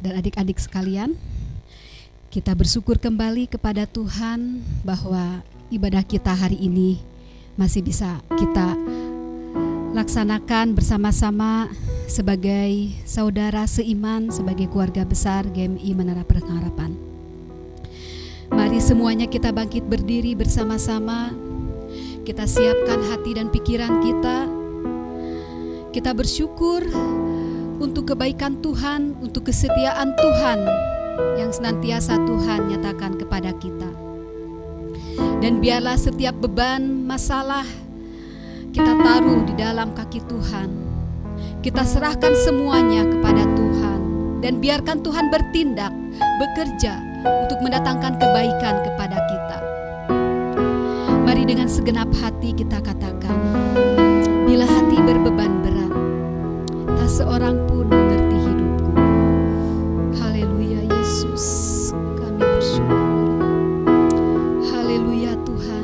dan adik-adik sekalian, kita bersyukur kembali kepada Tuhan bahwa ibadah kita hari ini masih bisa kita laksanakan bersama-sama sebagai saudara seiman, sebagai keluarga besar GMI Menara Pengharapan. Mari semuanya kita bangkit berdiri bersama-sama. Kita siapkan hati dan pikiran kita. Kita bersyukur untuk kebaikan Tuhan, untuk kesetiaan Tuhan yang senantiasa Tuhan nyatakan kepada kita. Dan biarlah setiap beban, masalah kita taruh di dalam kaki Tuhan. Kita serahkan semuanya kepada Tuhan dan biarkan Tuhan bertindak, bekerja untuk mendatangkan kebaikan kepada kita. Mari dengan segenap hati kita katakan, bila hati berbeban berat, tak seorang pun mengerti hidupku. Haleluya Yesus, kami bersyukur. Haleluya Tuhan.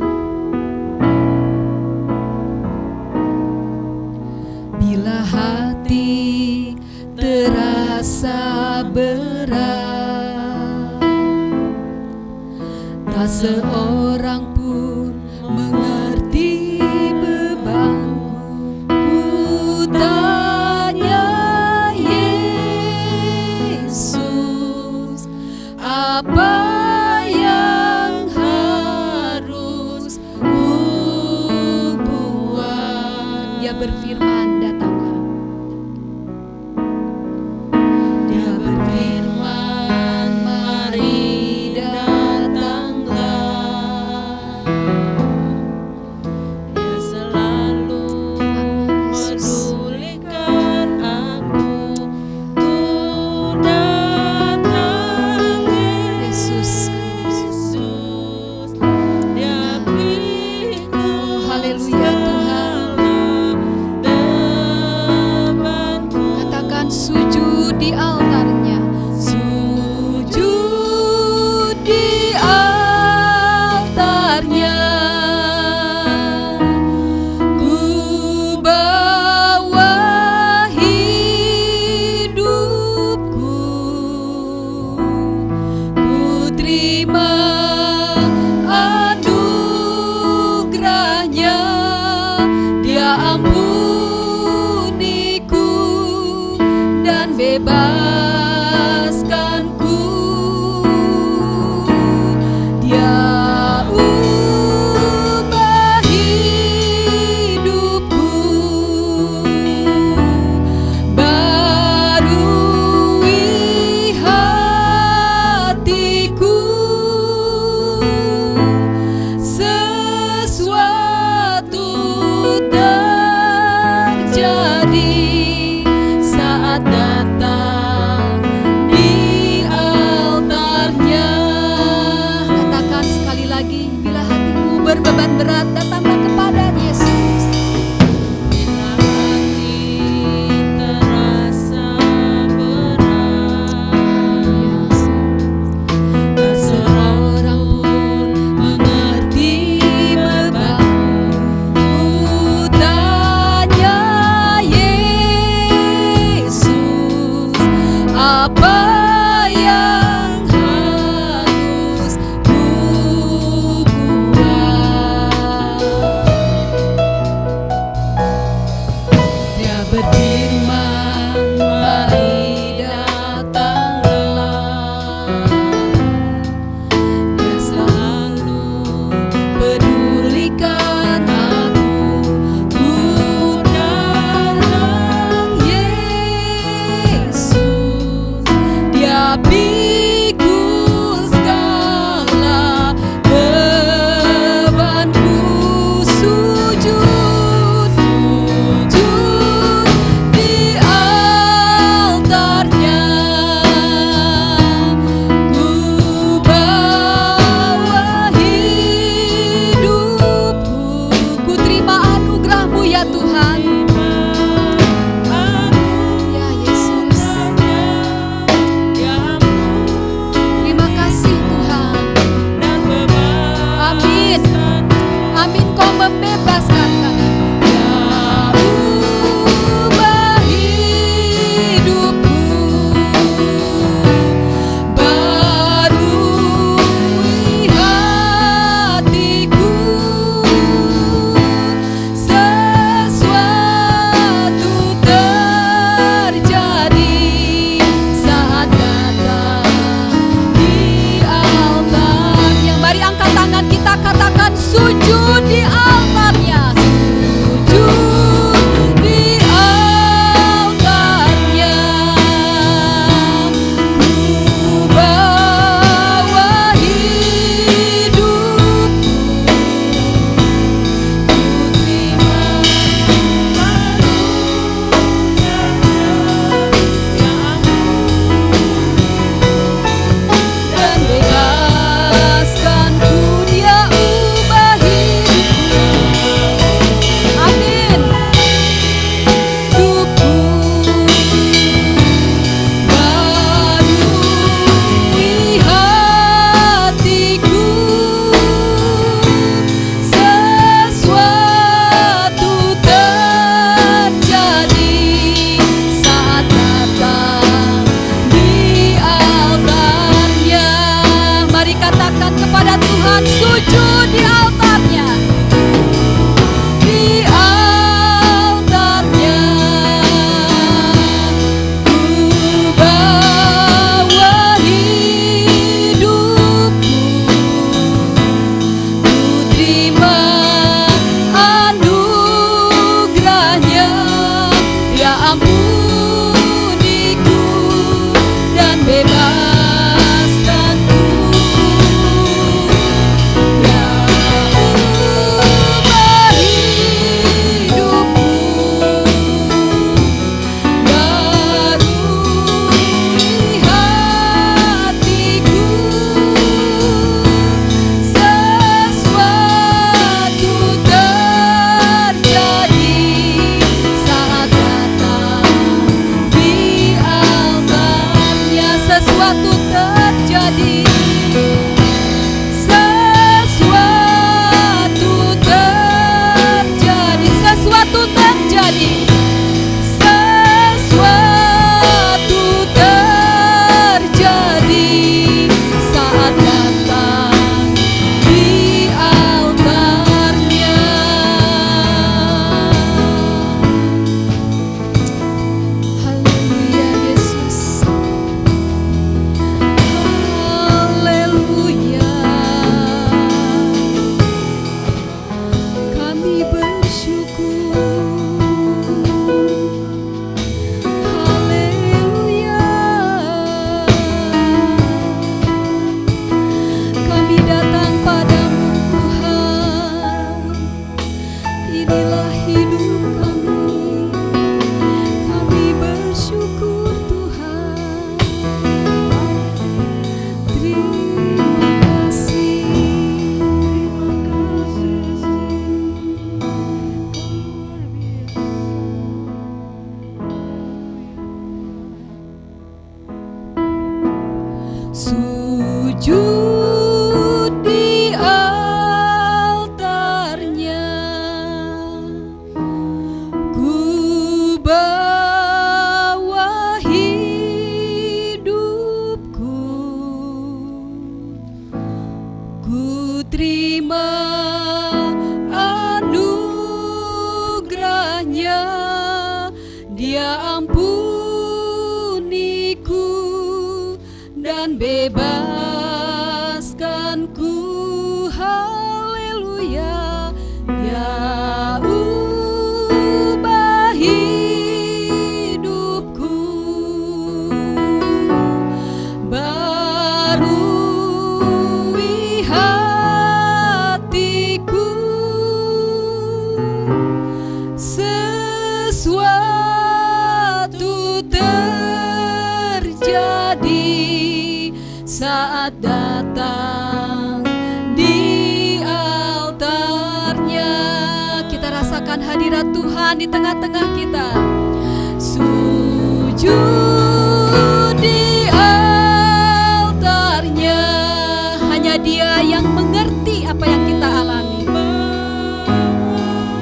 Bila hati terasa berat, tak seorang pun mengerti bebanku. Ku tanya Yesus, apa yang harus ku buat? Dia berfirman, datanglah. Dia berfirman, mari datanglah. Dia selalu pedulikan aku. Ku datang Yesus. Yesus, Dia beriku Haleluya Tuhan. temanku. Katakan sujud di altarnya. Sujud di altarnya. Ku bawa hidupku. Ku terima anugerahnya. Dia ampuniku dan bebaskanku. Dia ubah hidupku, barui hatiku. Sesuatu terjadi saat datang di altarnya. Katakan sekali lagi, bila hatimu berbeban berat, datanglah kepada Yesus. Bila hati terasa berat, Tak seorang pun mengerti bebanku. Ku tanya Yesus, apa yang harus ku buat? Dia berfirman, mari datanglah. Dia selalu pedulikan aku. Ku datang Yesus, Dia sujud di altarnya, ku bawa hidupku, ku terima anugerahnya, Dia ampuniku dan bebaskanku. Haleluya. Dia ubah hidupku, barui hatiku, sesuatu terjadi saat datang di altarnya. Kita rasakan hadirat Tuhan di tengah-tengah kita. Sujud di altarnya, hanya Dia yang mengerti apa yang kita alami.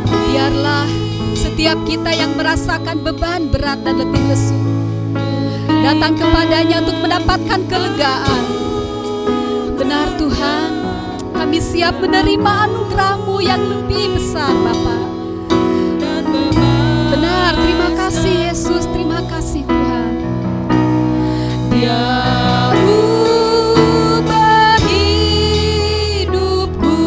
Biarlah setiap kita yang merasakan beban berat dan letih lesu datang kepadanya untuk mendapatkan kelegaan. Benar Tuhan, kami siap menerima anugerah-Mu yang lebih besar Bapa. Benar, terima kasih Yesus, terima kasih Tuhan. Dia ubah hidupku,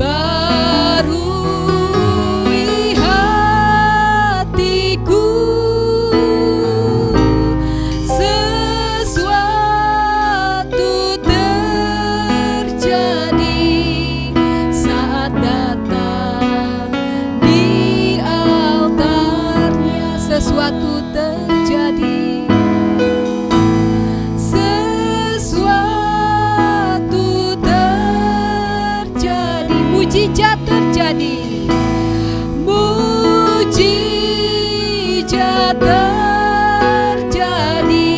barui hatiku, sesuatu terjadi saat datang di altarnya. Sesuatu terjadi, sesuatu terjadi, mujizat terjadi, mujizat terjadi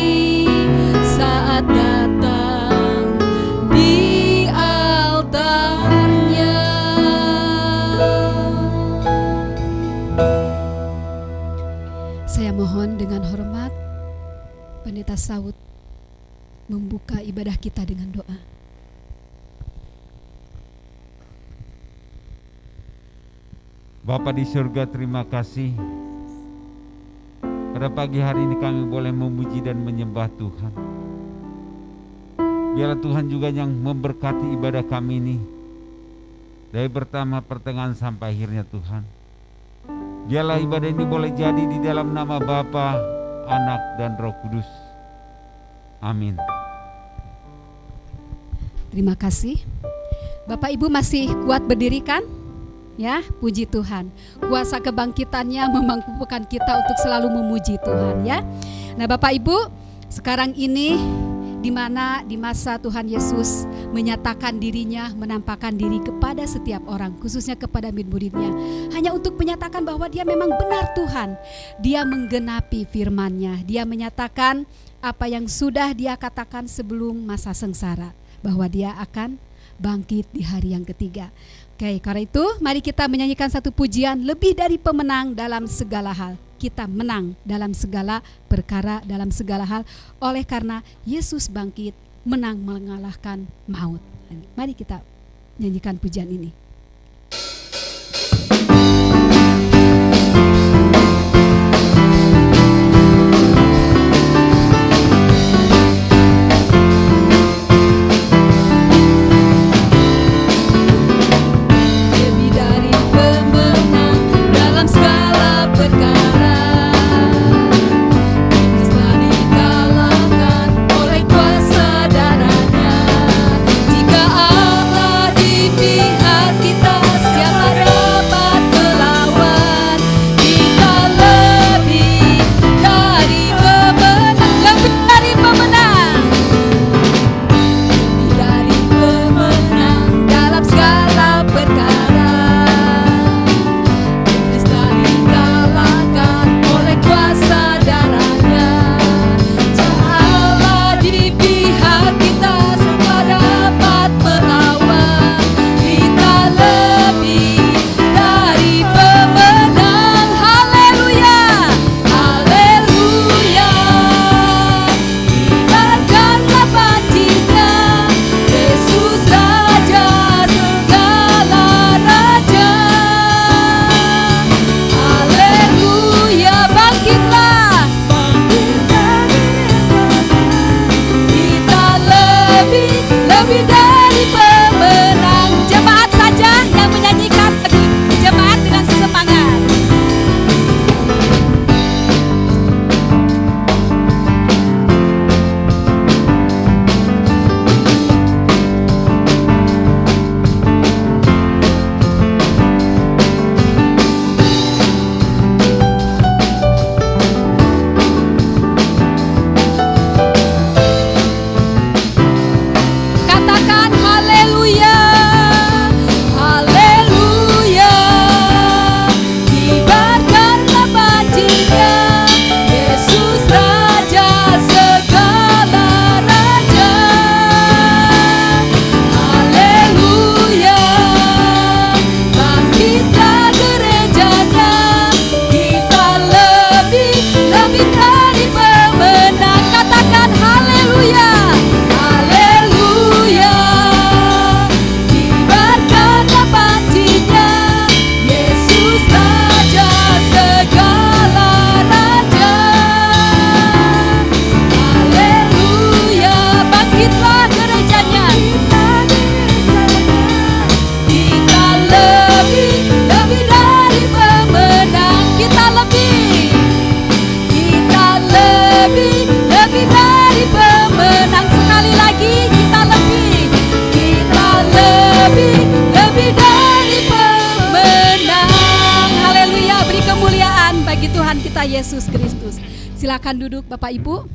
saat datang di altarnya. Saya mohon dengan hormat Pendeta Saud membuka ibadah kita dengan doa. Bapa di surga, terima kasih. Pada pagi hari ini kami boleh memuji dan menyembah Tuhan. Biarlah Tuhan juga yang memberkati ibadah kami ini, dari pertama pertengahan sampai akhirnya Tuhan. Biarlah ibadah ini boleh jadi di dalam nama Bapa, Anak, dan Roh Kudus. Amin. Terima kasih. Bapak Ibu masih kuat berdiri kan? Ya, puji Tuhan. Kuasa kebangkitannya memampukan kita untuk selalu memuji Tuhan ya. Nah Bapak Ibu, sekarang ini di mana di masa Tuhan Yesus menyatakan dirinya, menampakkan diri kepada setiap orang, khususnya kepada murid-muridnya, hanya untuk menyatakan bahwa Dia memang benar Tuhan. Dia menggenapi firman-Nya. Dia menyatakan apa yang sudah Dia katakan sebelum masa sengsara, bahwa Dia akan bangkit di hari yang ketiga. Oke, karena itu mari kita menyanyikan satu pujian, lebih dari pemenang dalam segala hal. Kita menang dalam segala perkara, dalam segala hal, oleh karena Yesus bangkit, menang mengalahkan maut. Mari kita nyanyikan pujian ini. Jika Allah di pihak Tuhan kita Yesus Kristus. Silakan duduk Bapak Ibu.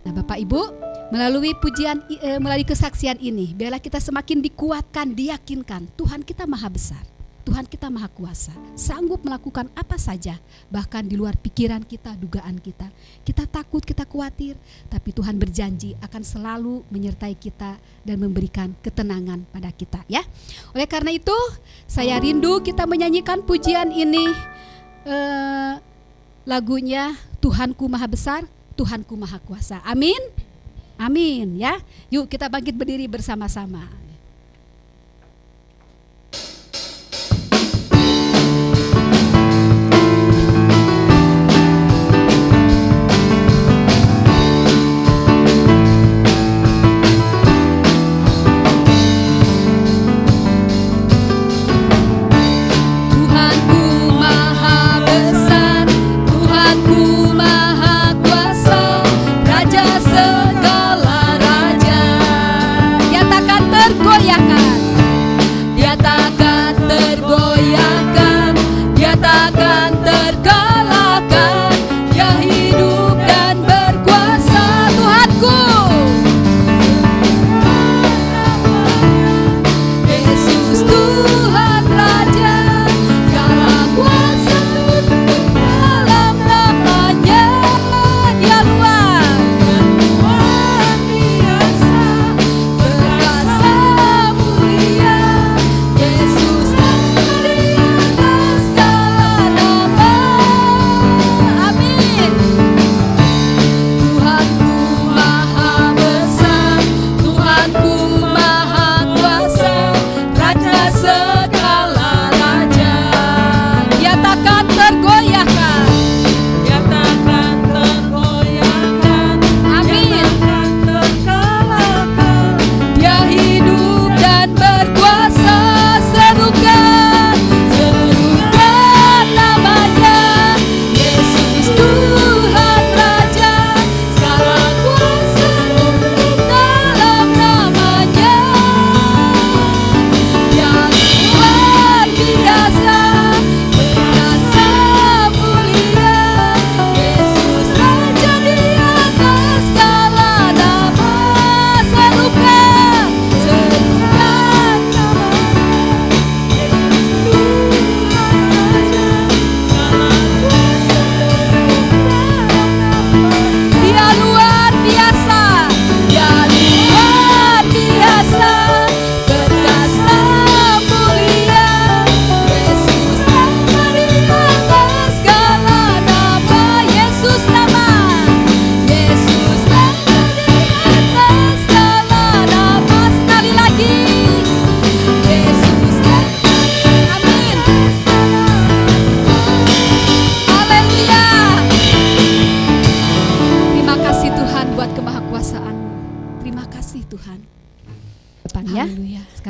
Nah Bapak Ibu, melalui pujian, melalui kesaksian ini, biarlah kita semakin dikuatkan, diyakinkan Tuhan kita maha besar, Tuhan kita maha kuasa, sanggup melakukan apa saja, bahkan di luar pikiran kita, dugaan kita. Kita takut, kita khawatir, tapi Tuhan berjanji akan selalu menyertai kita dan memberikan ketenangan pada kita, ya. Oleh karena itu, saya rindu kita menyanyikan pujian ini, lagunya Tuhanku Maha Besar, Tuhanku Maha Kuasa. Amin. Amin, ya. Yuk kita bangkit berdiri bersama-sama.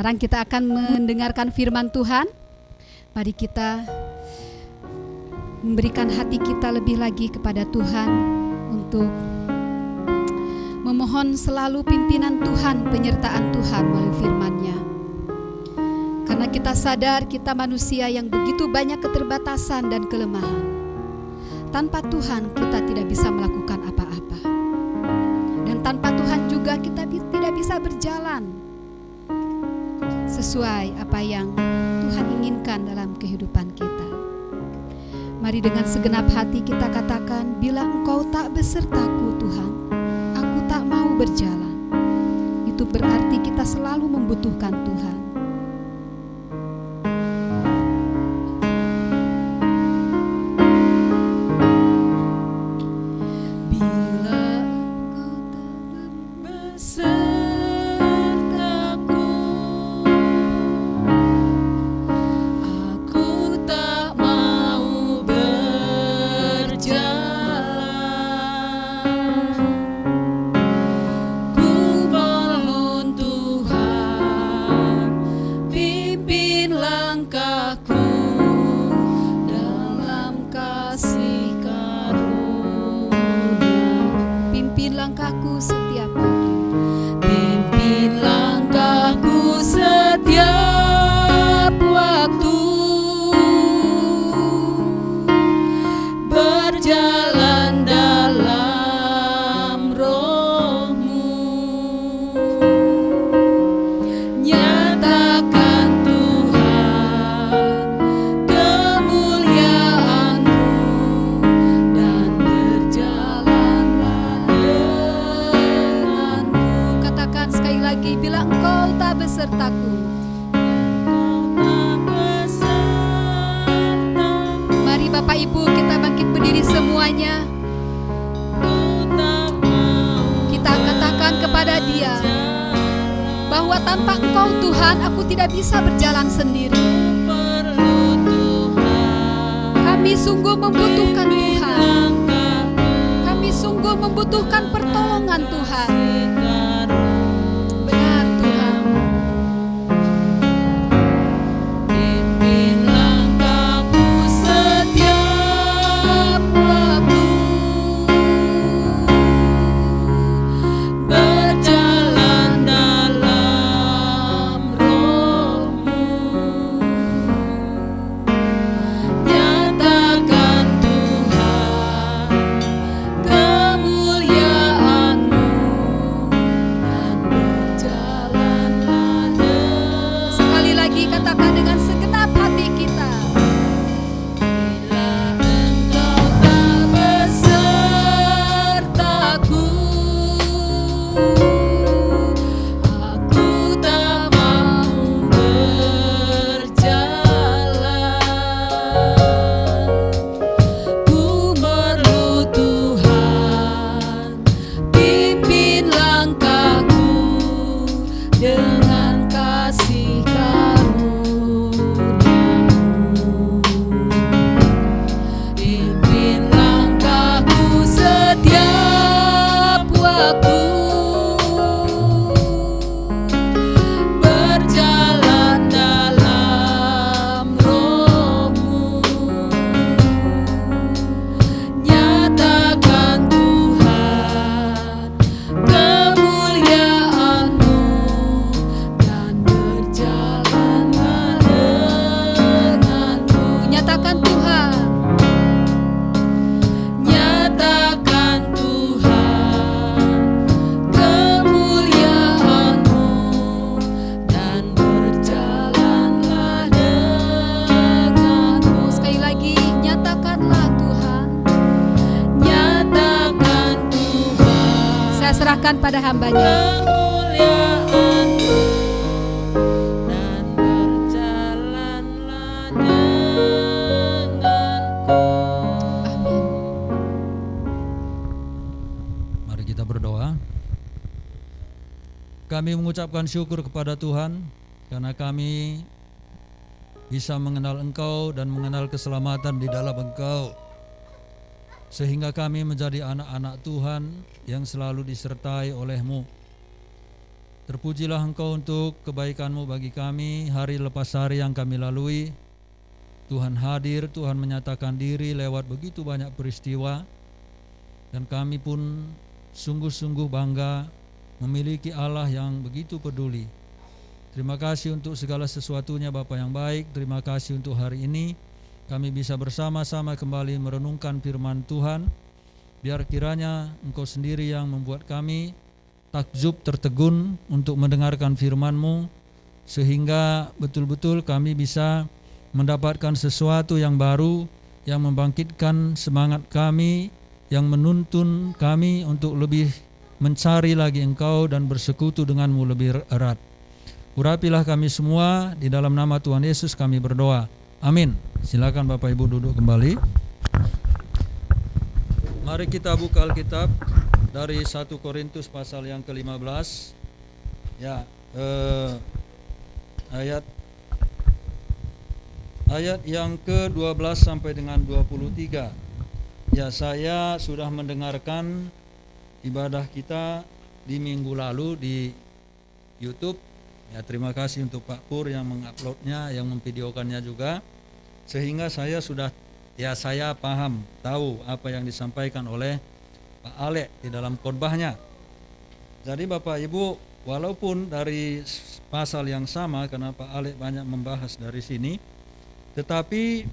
Sekarang kita akan mendengarkan firman Tuhan. Mari kita memberikan hati kita lebih lagi kepada Tuhan untuk memohon selalu pimpinan Tuhan, penyertaan Tuhan melalui firman-Nya. Karena kita sadar kita manusia yang begitu banyak keterbatasan dan kelemahan. Tanpa Tuhan kita tidak bisa melakukan apa-apa. Dan tanpa Tuhan juga kita tidak bisa berjalan sesuai apa yang Tuhan inginkan dalam kehidupan kita. Mari dengan segenap hati kita katakan, bila Engkau tak besertaku Tuhan, aku tak mau berjalan. Itu berarti kita selalu membutuhkan Tuhan. lagi, bila Engkau tak besertaku. Mari Bapak Ibu kita bangkit berdiri semuanya. Kita katakan kepada Dia bahwa tanpa Engkau Tuhan aku tidak bisa berjalan sendiri. Kami sungguh membutuhkan Tuhan. Kami sungguh membutuhkan pertolongan Tuhan. Benar Tuhan. Pimpin langkahku setiap waktu, berjalan dalam Roh-Mu. Nyatakan Tuhan kemuliaan-Mu dan berjalanlah dengan. Sekali lagi katakan dengan segenap hati kita. Bila Engkau tak besertaku, aku tak mau berjalan. Ku perlu Tuhan, pimpin langkahku dengan kasih karunia-Mu. Pimpin langkahku setiap waktu, berjalan dalam Roh-Mu. Nyatakan Tuhan kemuliaan-Mu dan berjalanlah denganku. Nyatakan Tuhan. Nyatakan Tuhan kemuliaan-Mu dan berjalanlah denganku. Sekali lagi nyatakanlah Tuhan. Nyatakan Tuhan Saya serahkan pada hamba-Nya. kemuliaan-Mu dan berjalanlah denganku. Amin. Mari kita berdoa. Kami mengucapkan syukur kepada Tuhan karena kami bisa mengenal Engkau dan mengenal keselamatan di dalam Engkau, sehingga kami menjadi anak-anak Tuhan yang selalu disertai oleh-Mu. Terpujilah Engkau untuk kebaikan-Mu bagi kami hari lepas hari yang kami lalui. Tuhan hadir, Tuhan menyatakan diri lewat begitu banyak peristiwa, dan kami pun sungguh-sungguh bangga memiliki Allah yang begitu peduli. Terima kasih untuk segala sesuatunya Bapa yang baik. Terima kasih untuk hari ini kami bisa bersama-sama kembali merenungkan firman Tuhan. Biar kiranya Engkau sendiri yang membuat kami takjub tertegun untuk mendengarkan firman-Mu, sehingga betul-betul kami bisa mendapatkan sesuatu yang baru, yang membangkitkan semangat kami, yang menuntun kami untuk lebih mencari lagi Engkau dan bersekutu denganmu lebih erat. Urapilah kami semua, di dalam nama Tuhan Yesus kami berdoa. Amin. Silakan Bapak Ibu duduk kembali. Mari kita buka Alkitab dari 1 Korintus pasal yang ke-15. Ya, ayat yang ke-12 sampai dengan 23. Ya, saya sudah mendengarkan ibadah kita di minggu lalu di YouTube. Ya, terima kasih untuk Pak Pur yang menguploadnya, yang memvideokannya juga, sehingga saya sudah, saya paham, tahu apa yang disampaikan oleh Pak Ale di dalam khotbahnya. Jadi Bapak Ibu, walaupun dari pasal yang sama, karena Pak Ale banyak membahas dari sini, tetapi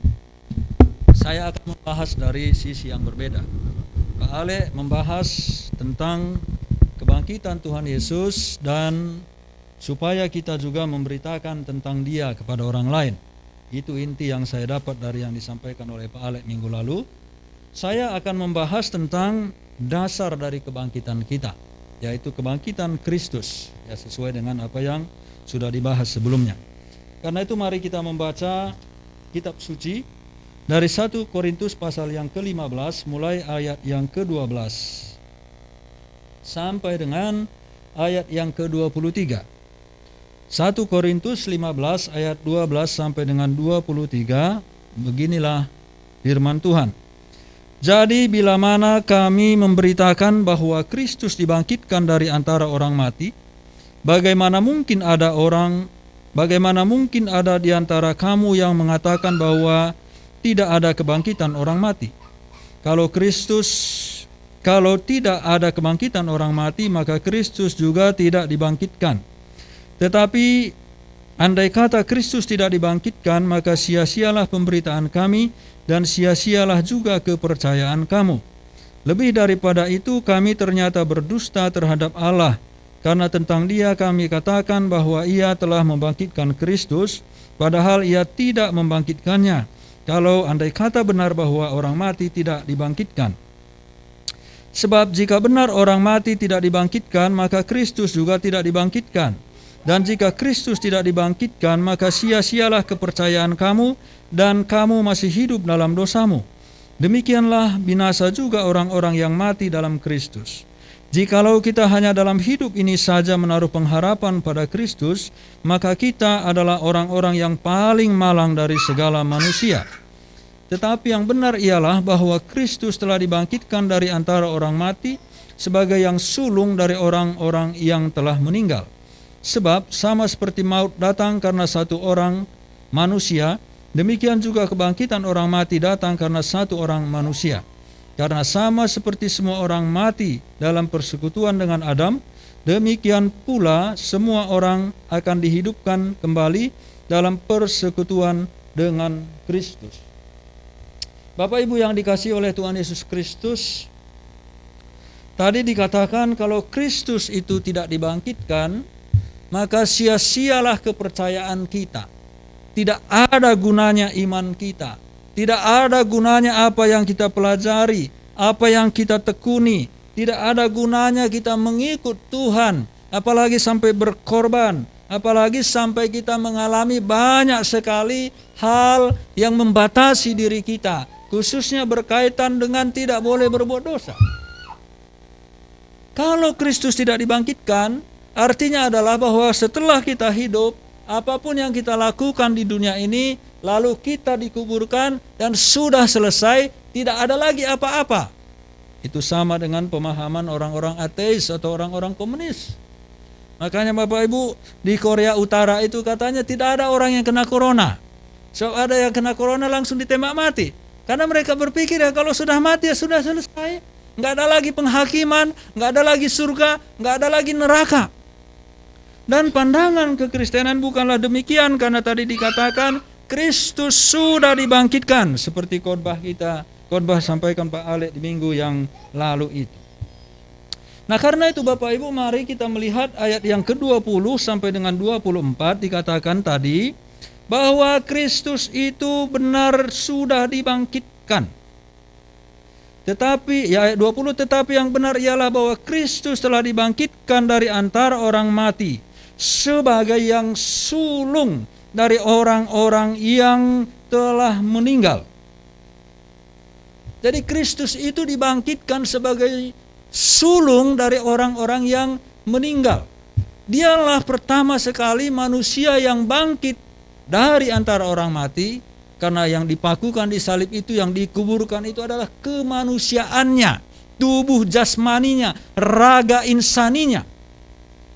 saya akan membahas dari sisi yang berbeda. Pak Ale membahas tentang kebangkitan Tuhan Yesus dan supaya kita juga memberitakan tentang Dia kepada orang lain. Itu inti yang saya dapat dari yang disampaikan oleh Pak Alek minggu lalu. Saya akan membahas tentang dasar dari kebangkitan kita. yaitu kebangkitan Kristus, ya, sesuai dengan apa yang sudah dibahas sebelumnya. Karena itu mari kita membaca kitab suci dari 1 Korintus pasal yang ke-15 mulai ayat yang ke-12 sampai dengan ayat yang ke-23. 1 Korintus 15 ayat 12 sampai dengan 23, beginilah firman Tuhan. Jadi bila mana kami memberitakan bahwa Kristus dibangkitkan dari antara orang mati, bagaimana mungkin ada di antara kamu yang mengatakan bahwa tidak ada kebangkitan orang mati? Kalau tidak ada kebangkitan orang mati, maka Kristus juga tidak dibangkitkan. Tetapi andai kata Kristus tidak dibangkitkan, maka sia-sialah pemberitaan kami dan sia-sialah juga kepercayaan kamu. Lebih daripada itu, kami ternyata berdusta terhadap Allah, karena tentang Dia kami katakan bahwa Ia telah membangkitkan Kristus, padahal Ia tidak membangkitkannya. Kalau andai kata benar bahwa orang mati tidak dibangkitkan. Sebab jika benar orang mati tidak dibangkitkan, maka Kristus juga tidak dibangkitkan. Dan jika Kristus tidak dibangkitkan, maka sia-sialah kepercayaan kamu dan kamu masih hidup dalam dosamu. Demikianlah binasa juga orang-orang yang mati dalam Kristus. Jikalau kita hanya dalam hidup ini saja menaruh pengharapan pada Kristus, maka kita adalah orang-orang yang paling malang dari segala manusia. Tetapi yang benar ialah bahwa Kristus telah dibangkitkan dari antara orang mati sebagai yang sulung dari orang-orang yang telah meninggal. Sebab sama seperti maut datang karena satu orang manusia, demikian juga kebangkitan orang mati datang karena satu orang manusia. Karena sama seperti semua orang mati dalam persekutuan dengan Adam, demikian pula semua orang akan dihidupkan kembali dalam persekutuan dengan Kristus. Bapak Ibu yang dikasihi oleh Tuhan Yesus Kristus, tadi dikatakan kalau Kristus itu tidak dibangkitkan, maka sia-sialah kepercayaan kita. Tidak ada gunanya iman kita. Tidak ada gunanya apa yang kita pelajari, apa yang kita tekuni. Tidak ada gunanya kita mengikut Tuhan, apalagi sampai berkorban, apalagi sampai kita mengalami banyak sekali hal yang membatasi diri kita, khususnya berkaitan dengan tidak boleh berbuat dosa. Kalau Kristus tidak dibangkitkan, artinya adalah bahwa setelah kita hidup, apapun yang kita lakukan di dunia ini, lalu kita dikuburkan dan sudah selesai, tidak ada lagi apa-apa. Itu sama dengan pemahaman orang-orang ateis atau orang-orang komunis. Makanya Bapak Ibu, di Korea Utara itu katanya tidak ada orang yang kena corona. So ada yang kena corona langsung ditembak mati. Karena mereka berpikir ya kalau sudah mati ya sudah selesai. Nggak ada lagi penghakiman, nggak ada lagi surga, nggak ada lagi neraka. Dan pandangan kekristenan bukanlah demikian, karena tadi dikatakan Kristus sudah dibangkitkan, seperti khotbah sampaikan Pak Alek di minggu yang lalu itu. Nah karena itu Bapak Ibu, mari kita melihat ayat yang ke-20 sampai dengan 24. Dikatakan tadi bahwa Kristus itu benar sudah dibangkitkan. Tetapi ya ayat 20, tetapi yang benar ialah bahwa Kristus telah dibangkitkan dari antara orang mati sebagai yang sulung dari orang-orang yang telah meninggal. Jadi Kristus itu dibangkitkan sebagai sulung dari orang-orang yang meninggal. Dialah pertama sekali manusia yang bangkit dari antara orang mati, karena yang dipakukan di salib itu, yang dikuburkan itu adalah kemanusiaannya, tubuh jasmaninya, raga insaninya.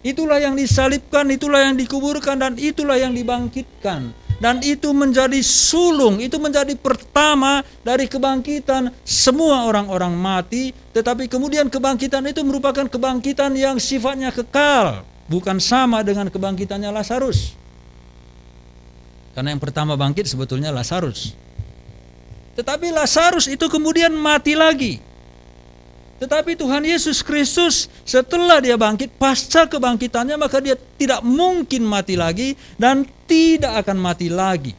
Itulah yang disalibkan, itulah yang dikuburkan, dan itulah yang dibangkitkan. Dan itu menjadi sulung, itu menjadi pertama dari kebangkitan semua orang-orang mati. Tetapi kemudian kebangkitan itu merupakan kebangkitan yang sifatnya kekal, bukan sama dengan kebangkitannya Lazarus. Karena yang pertama bangkit sebetulnya Lazarus. Tetapi Lazarus itu kemudian mati lagi. Tetapi Tuhan Yesus Kristus setelah dia bangkit, pasca kebangkitannya, maka dia tidak mungkin mati lagi dan tidak akan mati lagi.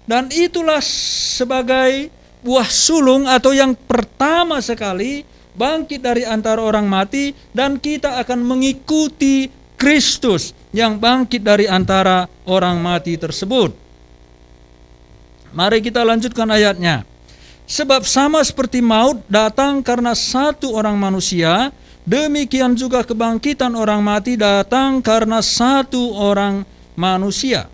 Dan itulah sebagai buah sulung atau yang pertama sekali bangkit dari antara orang mati, dan kita akan mengikuti Kristus yang bangkit dari antara orang mati tersebut. Mari kita lanjutkan ayatnya. Sebab sama seperti maut datang karena satu orang manusia, demikian juga kebangkitan orang mati datang karena satu orang manusia.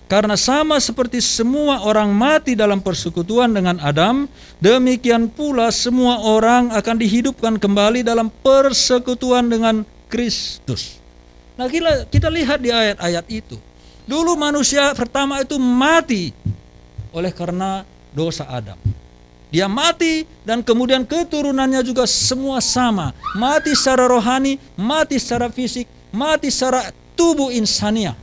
Karena sama seperti semua orang mati dalam persekutuan dengan Adam, demikian pula semua orang akan dihidupkan kembali dalam persekutuan dengan Kristus. Nah, kita lihat di ayat-ayat itu. Dulu manusia pertama itu mati oleh karena dosa Adam. Dia mati dan kemudian keturunannya juga semua sama. Mati secara rohani, mati secara fisik, mati secara tubuh insaniah.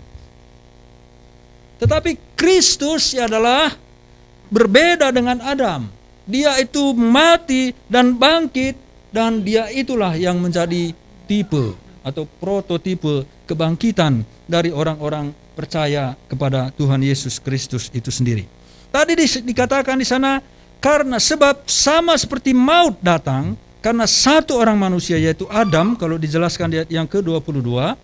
Tetapi Kristus adalah berbeda dengan Adam. Dia itu mati dan bangkit, dan dia itulah yang menjadi tipe atau prototipe kebangkitan dari orang-orang percaya kepada Tuhan Yesus Kristus itu sendiri. Tadi dikatakan di sana, karena sebab sama seperti maut datang karena satu orang manusia, yaitu Adam, kalau dijelaskan di ayat yang ke-22.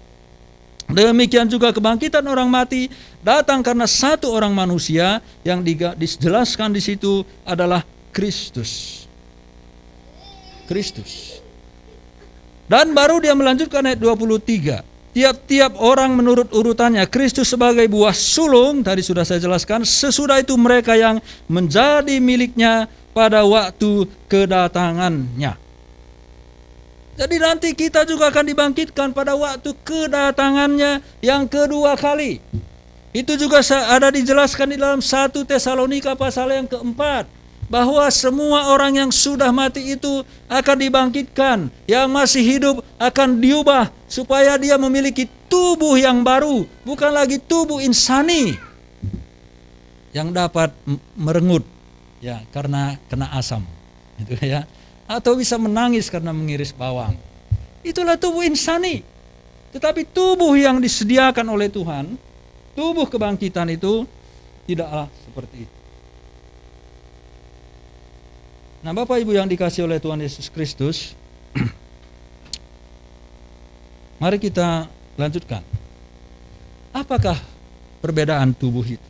Demikian juga kebangkitan orang mati datang karena satu orang manusia, yang dijelaskan di situ adalah Kristus. Kristus. Dan baru dia melanjutkan ayat 23. Tiap-tiap orang menurut urutannya. Kristus sebagai buah sulung, tadi sudah saya jelaskan. Sesudah itu mereka yang menjadi miliknya pada waktu kedatangannya. Jadi nanti kita juga akan dibangkitkan pada waktu kedatangannya yang kedua kali. Itu juga ada dijelaskan di dalam 1 Tesalonika pasal yang keempat, bahwa semua orang yang sudah mati itu akan dibangkitkan. Yang masih hidup akan diubah supaya dia memiliki tubuh yang baru, bukan lagi tubuh insani yang dapat merengut ya karena kena asam, gitu ya. Atau bisa menangis karena mengiris bawang. Itulah tubuh insani. Tetapi tubuh yang disediakan oleh Tuhan, tubuh kebangkitan itu tidaklah seperti itu. Nah, Bapak Ibu yang dikasihi oleh Tuhan Yesus Kristus, mari kita lanjutkan. Apakah perbedaan tubuh itu?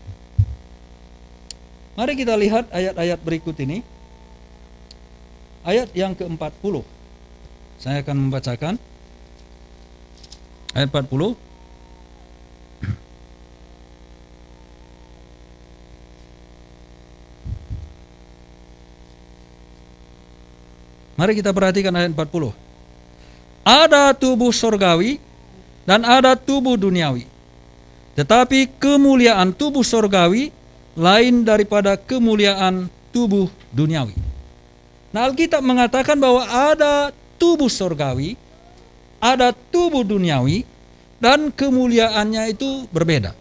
Mari kita lihat ayat-ayat berikut ini. Ayat yang ke-40. Saya akan membacakan ayat 40. Mari kita perhatikan ayat 40. Ada tubuh sorgawi dan ada tubuh duniawi. Tetapi kemuliaan tubuh sorgawi lain daripada kemuliaan tubuh duniawi. Nah, Alkitab mengatakan bahwa ada tubuh sorgawi, ada tubuh duniawi, dan kemuliaannya itu berbeda.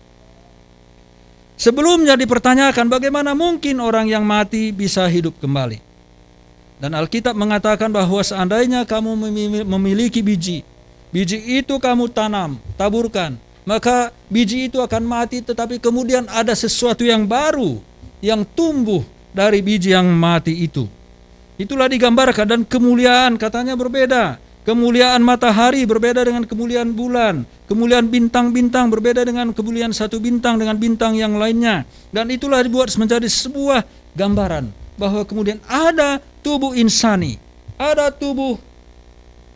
Sebelumnya dipertanyakan bagaimana mungkin orang yang mati bisa hidup kembali. Dan Alkitab mengatakan bahwa seandainya kamu memiliki biji itu kamu tanam, taburkan, maka biji itu akan mati, tetapi kemudian ada sesuatu yang baru yang tumbuh dari biji yang mati itu. Itulah digambarkan, dan kemuliaan katanya berbeda. Kemuliaan matahari berbeda dengan kemuliaan bulan. Kemuliaan bintang-bintang berbeda dengan kemuliaan satu bintang dengan bintang yang lainnya. Dan itulah dibuat menjadi sebuah gambaran bahwa kemudian ada tubuh insani, ada tubuh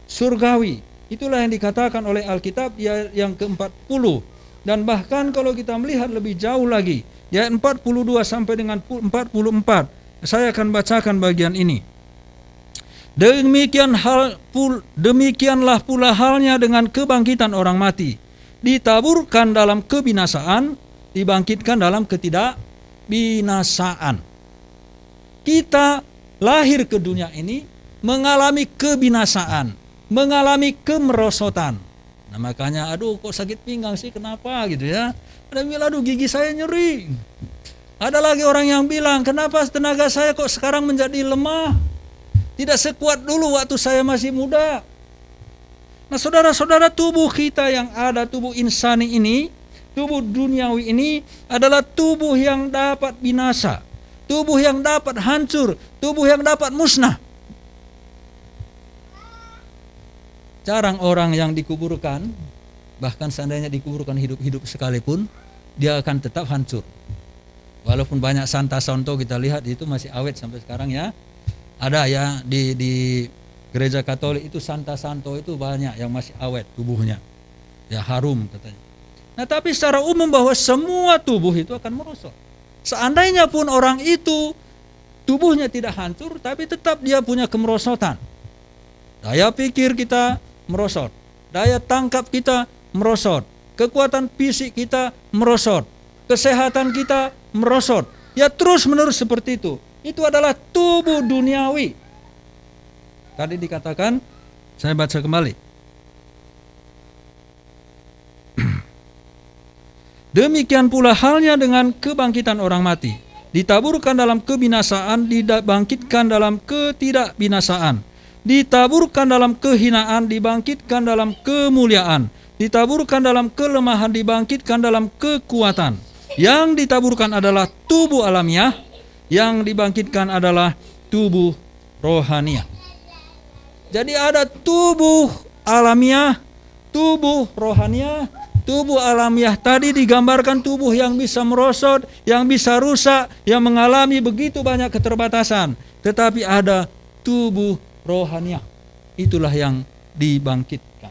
surgawi. Itulah yang dikatakan oleh Alkitab yang ke-40. Dan bahkan kalau kita melihat lebih jauh lagi, ayat 42 sampai dengan 44. Saya akan bacakan bagian ini. Demikianlah pula halnya dengan kebangkitan orang mati. Ditaburkan dalam kebinasaan, dibangkitkan dalam ketidakbinasaan. Kita lahir ke dunia ini mengalami kebinasaan, mengalami kemerosotan. Nah, makanya aduh kok sakit pinggang sih, kenapa gitu ya. Ada yang bilang aduh gigi saya nyeri. Ada lagi orang yang bilang, kenapa tenaga saya kok sekarang menjadi lemah? Tidak sekuat dulu waktu saya masih muda. Nah, saudara-saudara, tubuh kita yang ada, tubuh insani ini, tubuh duniawi ini adalah tubuh yang dapat binasa, tubuh yang dapat hancur, tubuh yang dapat musnah. Jarang orang yang dikuburkan, bahkan seandainya dikuburkan hidup-hidup sekalipun, dia akan tetap hancur. Walaupun banyak Santa Santo kita lihat itu masih awet sampai sekarang ya. Ada ya di gereja Katolik itu Santa Santo itu banyak yang masih awet tubuhnya. Ya harum katanya. Nah, tapi secara umum bahwa semua tubuh itu akan merosot. Seandainya pun orang itu tubuhnya tidak hancur, tapi tetap dia punya kemerosotan. Daya pikir kita merosot, daya tangkap kita merosot, kekuatan fisik kita merosot, kesehatan kita merosot. Ya terus menerus seperti itu. Itu adalah tubuh duniawi. Tadi dikatakan, saya baca kembali. Demikian pula halnya dengan kebangkitan orang mati. Ditaburkan dalam kebinasaan, dibangkitkan dalam ketidakbinasaan. Ditaburkan dalam kehinaan, dibangkitkan dalam kemuliaan. Ditaburkan dalam kelemahan, dibangkitkan dalam kekuatan. Yang ditaburkan adalah tubuh alamiah, yang dibangkitkan adalah tubuh rohaniah. Jadi ada tubuh alamiah, tubuh rohaniah. Tubuh alamiah tadi digambarkan tubuh yang bisa merosot, yang bisa rusak, yang mengalami begitu banyak keterbatasan. Tetapi ada tubuh rohaniah. Itulah yang dibangkitkan.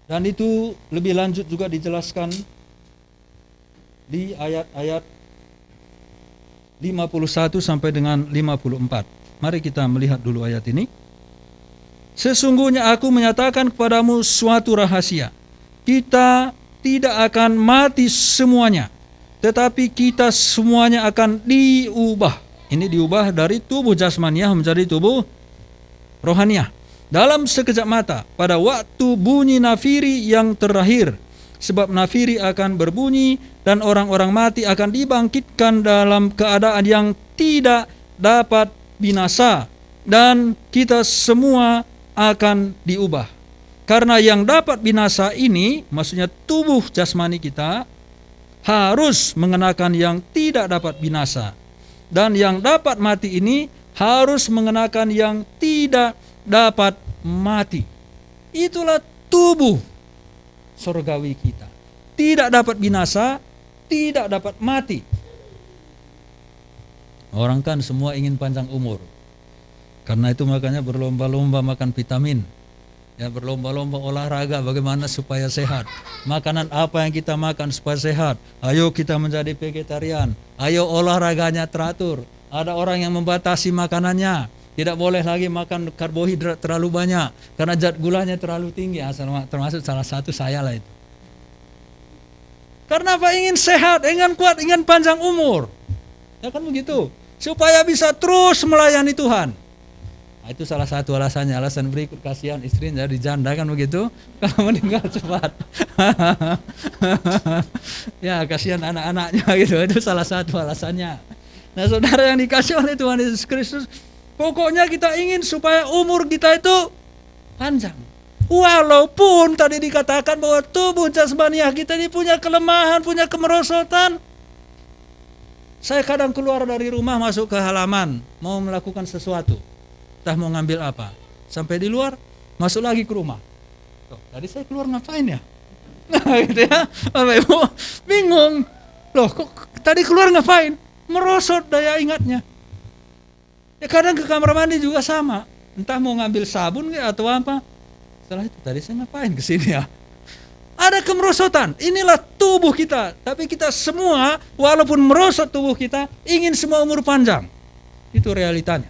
Dan itu lebih lanjut juga dijelaskan di ayat-ayat 51 sampai dengan 54. Mari kita melihat dulu ayat ini. Sesungguhnya aku menyatakan kepadamu suatu rahasia. Kita tidak akan mati semuanya, tetapi kita semuanya akan diubah. Ini diubah dari tubuh jasmaniah menjadi tubuh rohaniah. Dalam sekejap mata, pada waktu bunyi nafiri yang terakhir. Sebab nafiri akan berbunyi dan orang-orang mati akan dibangkitkan dalam keadaan yang tidak dapat binasa. Dan kita semua akan diubah. Karena yang dapat binasa ini, maksudnya tubuh jasmani kita, harus mengenakan yang tidak dapat binasa. Dan yang dapat mati ini harus mengenakan yang tidak dapat mati. Itulah tubuh surgawi kita. Tidak dapat binasa, tidak dapat mati. Orang kan semua ingin panjang umur. Karena itu makanya berlomba-lomba makan vitamin. Ya, berlomba-lomba olahraga bagaimana supaya sehat. Makanan apa yang kita makan supaya sehat. Ayo kita menjadi vegetarian. Ayo olahraganya teratur. Ada orang yang membatasi makanannya. Tidak boleh lagi makan karbohidrat terlalu banyak karena zat gulanya terlalu tinggi. Termasuk salah satu saya lah itu. Karena apa? Ingin sehat, ingin kuat, ingin panjang umur. Ya kan begitu. Supaya bisa terus melayani Tuhan. Nah, itu salah satu alasannya. Alasan berikut, kasihan istrinya jadi janda kan begitu. Kalau meninggal cepat. Ya kasihan anak-anaknya gitu. Itu salah satu alasannya. Nah saudara yang dikasih oleh Tuhan Yesus Kristus, pokoknya kita ingin supaya umur kita itu panjang. Walaupun tadi dikatakan bahwa tubuh jasmaniah kita ini punya kelemahan, punya kemerosotan. Saya kadang keluar dari rumah masuk ke halaman, mau melakukan sesuatu. Entah mau ngambil apa. Sampai di luar, masuk lagi ke rumah. Tuh, tadi saya keluar ngapain ya? Nah gitu ya, Bapak Ibu bingung. Loh kok tadi keluar ngapain? Merosot daya ingatnya. Ya kadang ke kamar mandi juga sama. Entah mau ngambil sabun atau apa. Setelah itu tadi saya ngapain kesini ya? Ada kemerosotan. Inilah tubuh kita. Tapi kita semua walaupun merosot tubuh kita, ingin semua umur panjang. Itu realitanya.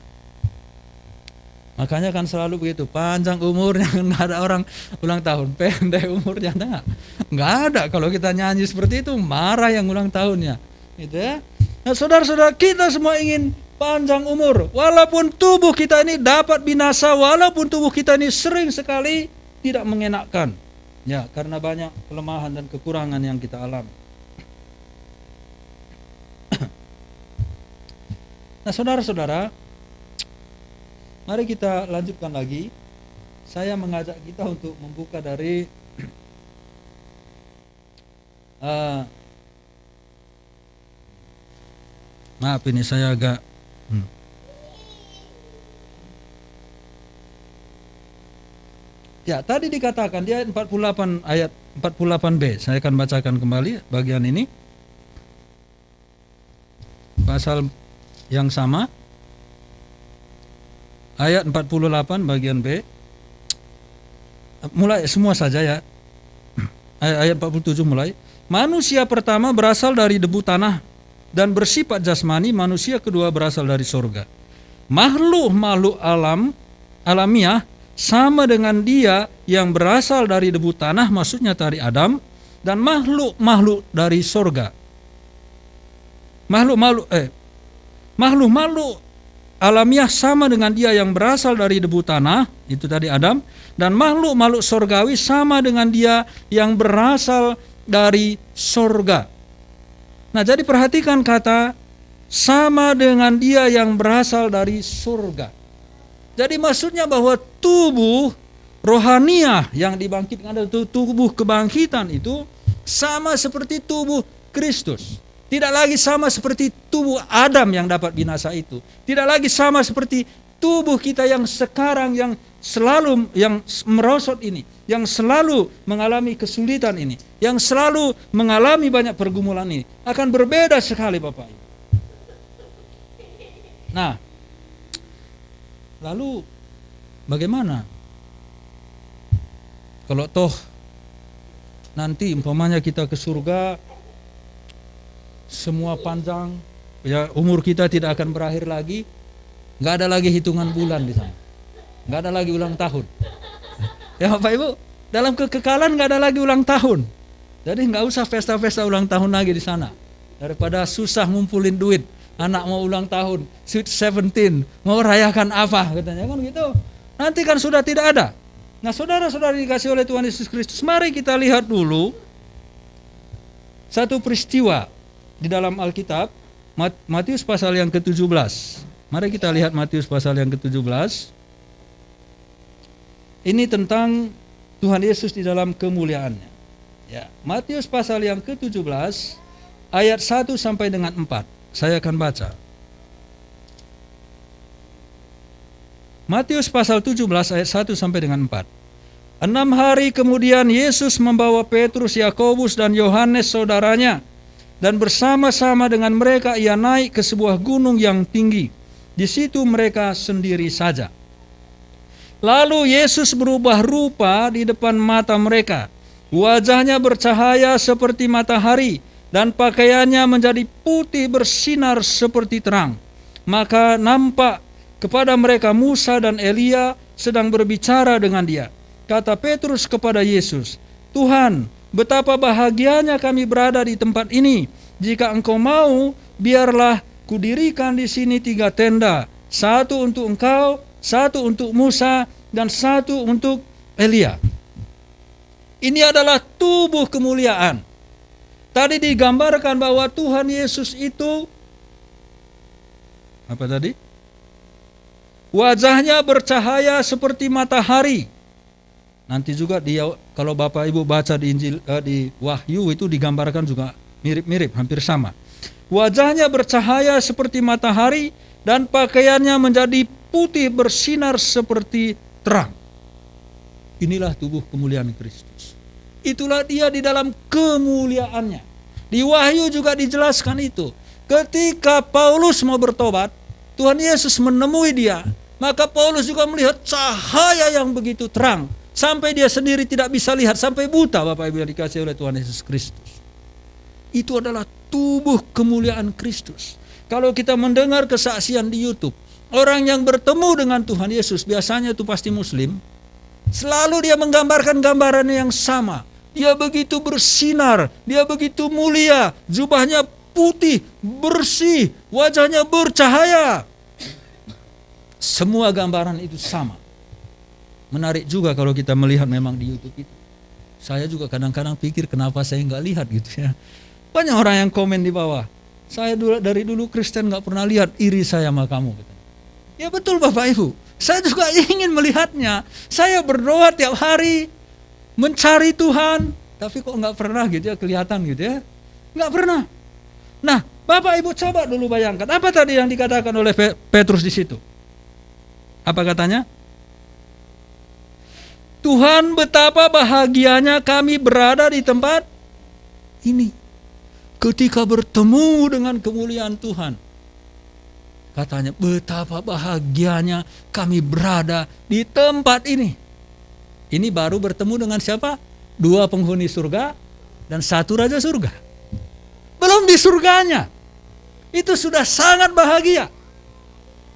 Makanya kan selalu begitu, panjang umurnya, nggak ada orang ulang tahun, pendek umurnya, nggak ada. Kalau kita nyanyi seperti itu, marah yang ulang tahunnya, gitu ya. Nah saudara-saudara, kita semua ingin panjang umur, walaupun tubuh kita ini dapat binasa, walaupun tubuh kita ini sering sekali tidak mengenakkan, ya karena banyak kelemahan dan kekurangan yang kita alami. Nah saudara-saudara, mari kita lanjutkan lagi. Saya mengajak kita untuk membuka dari maaf ini saya agak Ya, tadi dikatakan di ayat 48 ayat 48b. Saya akan bacakan kembali bagian ini. Pasal yang sama. Ayat 48 bagian B. Mulai semua saja ya. Ayat 47 mulai. Manusia pertama berasal dari debu tanah dan bersifat jasmani, manusia kedua berasal dari sorga. Makhluk-makhluk alamiah sama dengan dia yang berasal dari debu tanah, maksudnya dari Adam, dan makhluk-makhluk dari sorga. Makhluk-makhluk alamiah sama dengan dia yang berasal dari debu tanah, itu tadi Adam, dan makhluk-makhluk sorgawi sama dengan dia yang berasal dari sorga. Nah, jadi perhatikan kata sama dengan dia yang berasal dari sorga. Jadi maksudnya bahwa tubuh rohaniah yang dibangkitkan adalah tubuh kebangkitan itu sama seperti tubuh Kristus. Tidak lagi sama seperti tubuh Adam yang dapat binasa itu. Tidak lagi sama seperti tubuh kita yang sekarang yang selalu yang merosot ini, yang selalu mengalami kesulitan ini, yang selalu mengalami banyak pergumulan ini. Akan berbeda sekali Bapak Ibu. Nah, lalu bagaimana kalau toh nanti umpamanya kita ke surga, semua panjang, ya umur kita tidak akan berakhir lagi, nggak ada lagi hitungan bulan di sana, nggak ada lagi ulang tahun. Ya Bapak Ibu, dalam kekekalan nggak ada lagi ulang tahun, jadi nggak usah pesta-pesta ulang tahun lagi di sana. Daripada susah ngumpulin duit, anak mau ulang tahun, sweet 17, mau rayakan apa katanya kan gitu. Nanti kan sudah tidak ada. Nah saudara-saudara dikasih oleh Tuhan Yesus Kristus, mari kita lihat dulu satu peristiwa di dalam Alkitab, Matius pasal yang ke-17. Mari kita lihat Matius pasal yang ke-17. Ini tentang Tuhan Yesus di dalam kemuliaannya. Ya, Matius pasal yang ke-17 ayat 1 sampai dengan 4. Saya akan baca. Matius pasal 17 ayat 1 sampai dengan 4. 6 hari kemudian Yesus membawa Petrus, Yakobus dan Yohanes saudaranya, dan bersama-sama dengan mereka ia naik ke sebuah gunung yang tinggi. Di situ mereka sendiri saja. Lalu Yesus berubah rupa di depan mata mereka. Wajahnya bercahaya seperti matahari dan pakaiannya menjadi putih bersinar seperti terang. Maka nampak kepada mereka Musa dan Elia sedang berbicara dengan dia. Kata Petrus kepada Yesus, "Tuhan, betapa bahagianya kami berada di tempat ini. Jika engkau mau, biarlah kudirikan di sini 3 tenda. 1 untuk engkau, 1 untuk Musa, dan 1 untuk Elia." Ini adalah tubuh kemuliaan. Tadi digambarkan bahwa Tuhan Yesus itu, apa tadi? Wajahnya bercahaya seperti matahari. Nanti juga dia, kalau Bapak Ibu baca di Injil, di Wahyu itu digambarkan juga mirip-mirip, hampir sama. Wajahnya bercahaya seperti matahari dan pakaiannya menjadi putih bersinar seperti terang. Inilah tubuh kemuliaan Kristus. Itulah dia di dalam kemuliaannya. Di Wahyu juga dijelaskan itu. Ketika Paulus mau bertobat, Tuhan Yesus menemui dia. Maka Paulus juga melihat cahaya yang begitu terang. Sampai dia sendiri tidak bisa lihat, sampai buta Bapak Ibu yang dikasihi oleh Tuhan Yesus Kristus. Itu adalah tubuh kemuliaan Kristus. Kalau kita mendengar kesaksian di YouTube, orang yang bertemu dengan Tuhan Yesus, biasanya itu pasti Muslim, selalu dia menggambarkan gambaran yang sama. Dia begitu bersinar, dia begitu mulia, jubahnya putih, bersih, wajahnya bercahaya. Semua gambaran itu sama. Menarik juga kalau kita melihat memang di YouTube itu. Saya juga kadang-kadang pikir kenapa saya nggak lihat gitu ya. Banyak orang yang komen di bawah. Saya dari dulu Kristen nggak pernah lihat, iri saya sama kamu. Ya betul Bapak Ibu. Saya juga ingin melihatnya. Saya berdoa tiap hari, mencari Tuhan, tapi kok nggak pernah gitu ya kelihatan gitu ya. Nggak pernah. Nah, Bapak Ibu coba dulu bayangkan apa tadi yang dikatakan oleh Petrus di situ. Apa katanya? Tuhan, betapa bahagianya kami berada di tempat ini. Ketika bertemu dengan kemuliaan Tuhan. Katanya, betapa bahagianya kami berada di tempat ini. Ini baru bertemu dengan siapa? 2 penghuni surga dan 1 raja surga. Belum di surganya. Itu sudah sangat bahagia.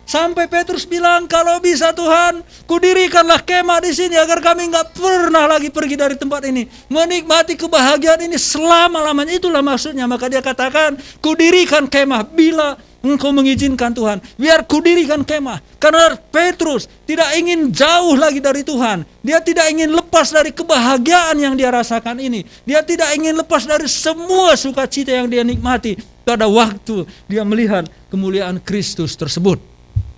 Sampai Petrus bilang, kalau bisa Tuhan, kudirikanlah kemah di sini agar kami nggak pernah lagi pergi dari tempat ini. Menikmati kebahagiaan ini selama-lamanya. Itulah maksudnya. Maka dia katakan, kudirikan kemah bila engkau mengizinkan Tuhan. Biar kudirikan kemah. Karena Petrus tidak ingin jauh lagi dari Tuhan. Dia tidak ingin lepas dari kebahagiaan yang dia rasakan ini. Dia tidak ingin lepas dari semua sukacita yang dia nikmati pada waktu dia melihat kemuliaan Kristus tersebut.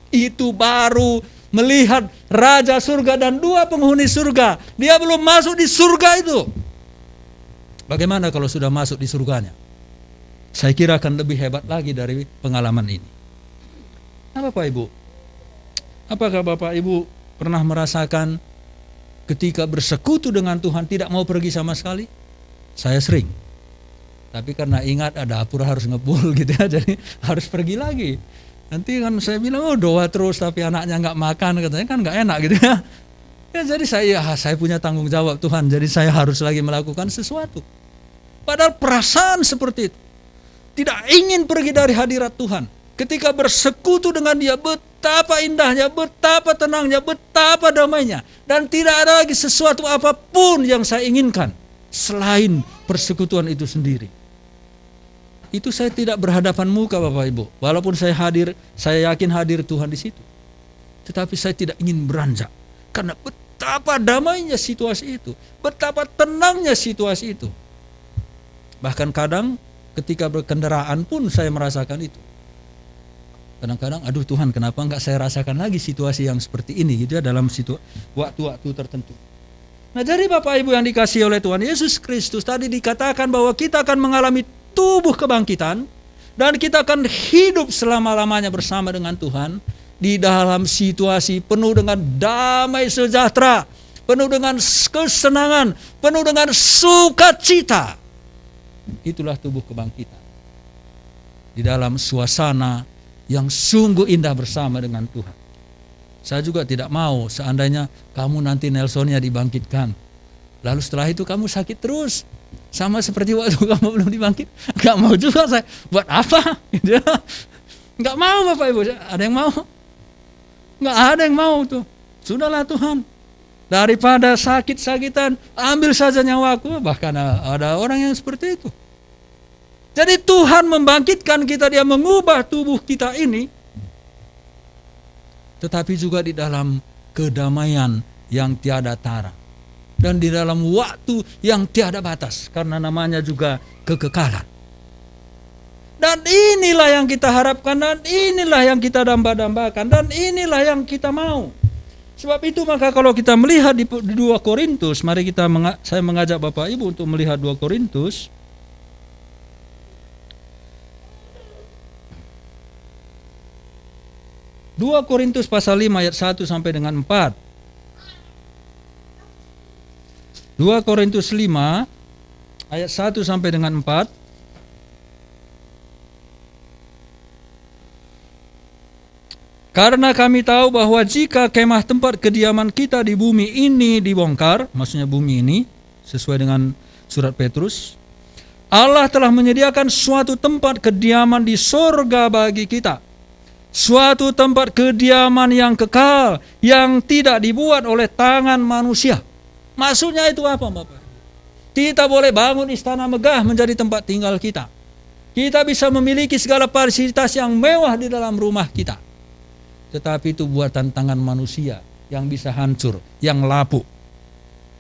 Itu baru melihat Raja surga dan 2 penghuni surga. Dia belum masuk di surga itu. Bagaimana kalau sudah masuk di surganya? Saya kira akan lebih hebat lagi dari pengalaman ini. Nah, Bapak Ibu, apakah Bapak Ibu pernah merasakan ketika bersekutu dengan Tuhan tidak mau pergi sama sekali? Saya sering. Tapi karena ingat ada dapur harus ngebul gitu ya, jadi harus pergi lagi. Nanti kan saya bilang, oh doa terus tapi anaknya nggak makan, katanya kan nggak enak gitu ya. Ya jadi saya punya tanggung jawab Tuhan, jadi saya harus lagi melakukan sesuatu. Padahal perasaan seperti itu, tidak ingin pergi dari hadirat Tuhan. Ketika bersekutu dengan Dia, betapa indahnya, betapa tenangnya, betapa damainya. Dan tidak ada lagi sesuatu apapun yang saya inginkan selain persekutuan itu sendiri. Itu saya tidak berhadapan muka Bapak Ibu. Walaupun saya hadir, saya yakin hadir Tuhan di situ. Tetapi saya tidak ingin beranjak. Karena betapa damainya situasi itu. Betapa tenangnya situasi itu. Bahkan kadang ketika berkendaraan pun saya merasakan itu. Kadang-kadang, aduh Tuhan, kenapa enggak saya rasakan lagi situasi yang seperti ini gitu ya, dalam waktu-waktu tertentu. Nah, jadi Bapak Ibu yang dikasihi oleh Tuhan Yesus Kristus, tadi dikatakan bahwa kita akan mengalami tubuh kebangkitan dan kita akan hidup selama-lamanya bersama dengan Tuhan di dalam situasi penuh dengan damai sejahtera, penuh dengan kesenangan, penuh dengan sukacita. Itulah tubuh kebangkitan. Di dalam suasana yang sungguh indah bersama dengan Tuhan. Saya juga tidak mau seandainya kamu nanti Nelsonnya dibangkitkan, lalu setelah itu kamu sakit terus. Sama seperti waktu kamu belum dibangkit. Gak mau juga saya. Buat apa? Gak mau Bapak Ibu. Ada yang mau? Gak ada yang mau tuh. Sudahlah Tuhan. Daripada sakit-sakitan, ambil saja nyawaku. Bahkan ada orang yang seperti itu. Jadi Tuhan membangkitkan kita, Dia mengubah tubuh kita ini. Tetapi juga di dalam kedamaian yang tiada tara. Dan di dalam waktu yang tiada batas. Karena namanya juga kekekalan. Dan inilah yang kita harapkan. Dan inilah yang kita damba-dambakan. Dan inilah yang kita mau. Sebab itu maka kalau kita melihat di 2 Korintus. Mari saya mengajak Bapak Ibu untuk melihat 2 Korintus. Pasal 5 ayat 1 sampai dengan 4. 2 Korintus 5 ayat 1 sampai dengan 4. Karena kami tahu bahwa jika kemah tempat kediaman kita di bumi ini dibongkar, maksudnya bumi ini sesuai dengan surat Petrus, Allah telah menyediakan suatu tempat kediaman di sorga bagi kita. Suatu tempat kediaman yang kekal, yang tidak dibuat oleh tangan manusia. Maksudnya itu apa Bapak? Kita boleh bangun istana megah menjadi tempat tinggal kita. Kita bisa memiliki segala fasilitas yang mewah di dalam rumah kita. Tetapi itu buatan tangan manusia yang bisa hancur, yang lapuk.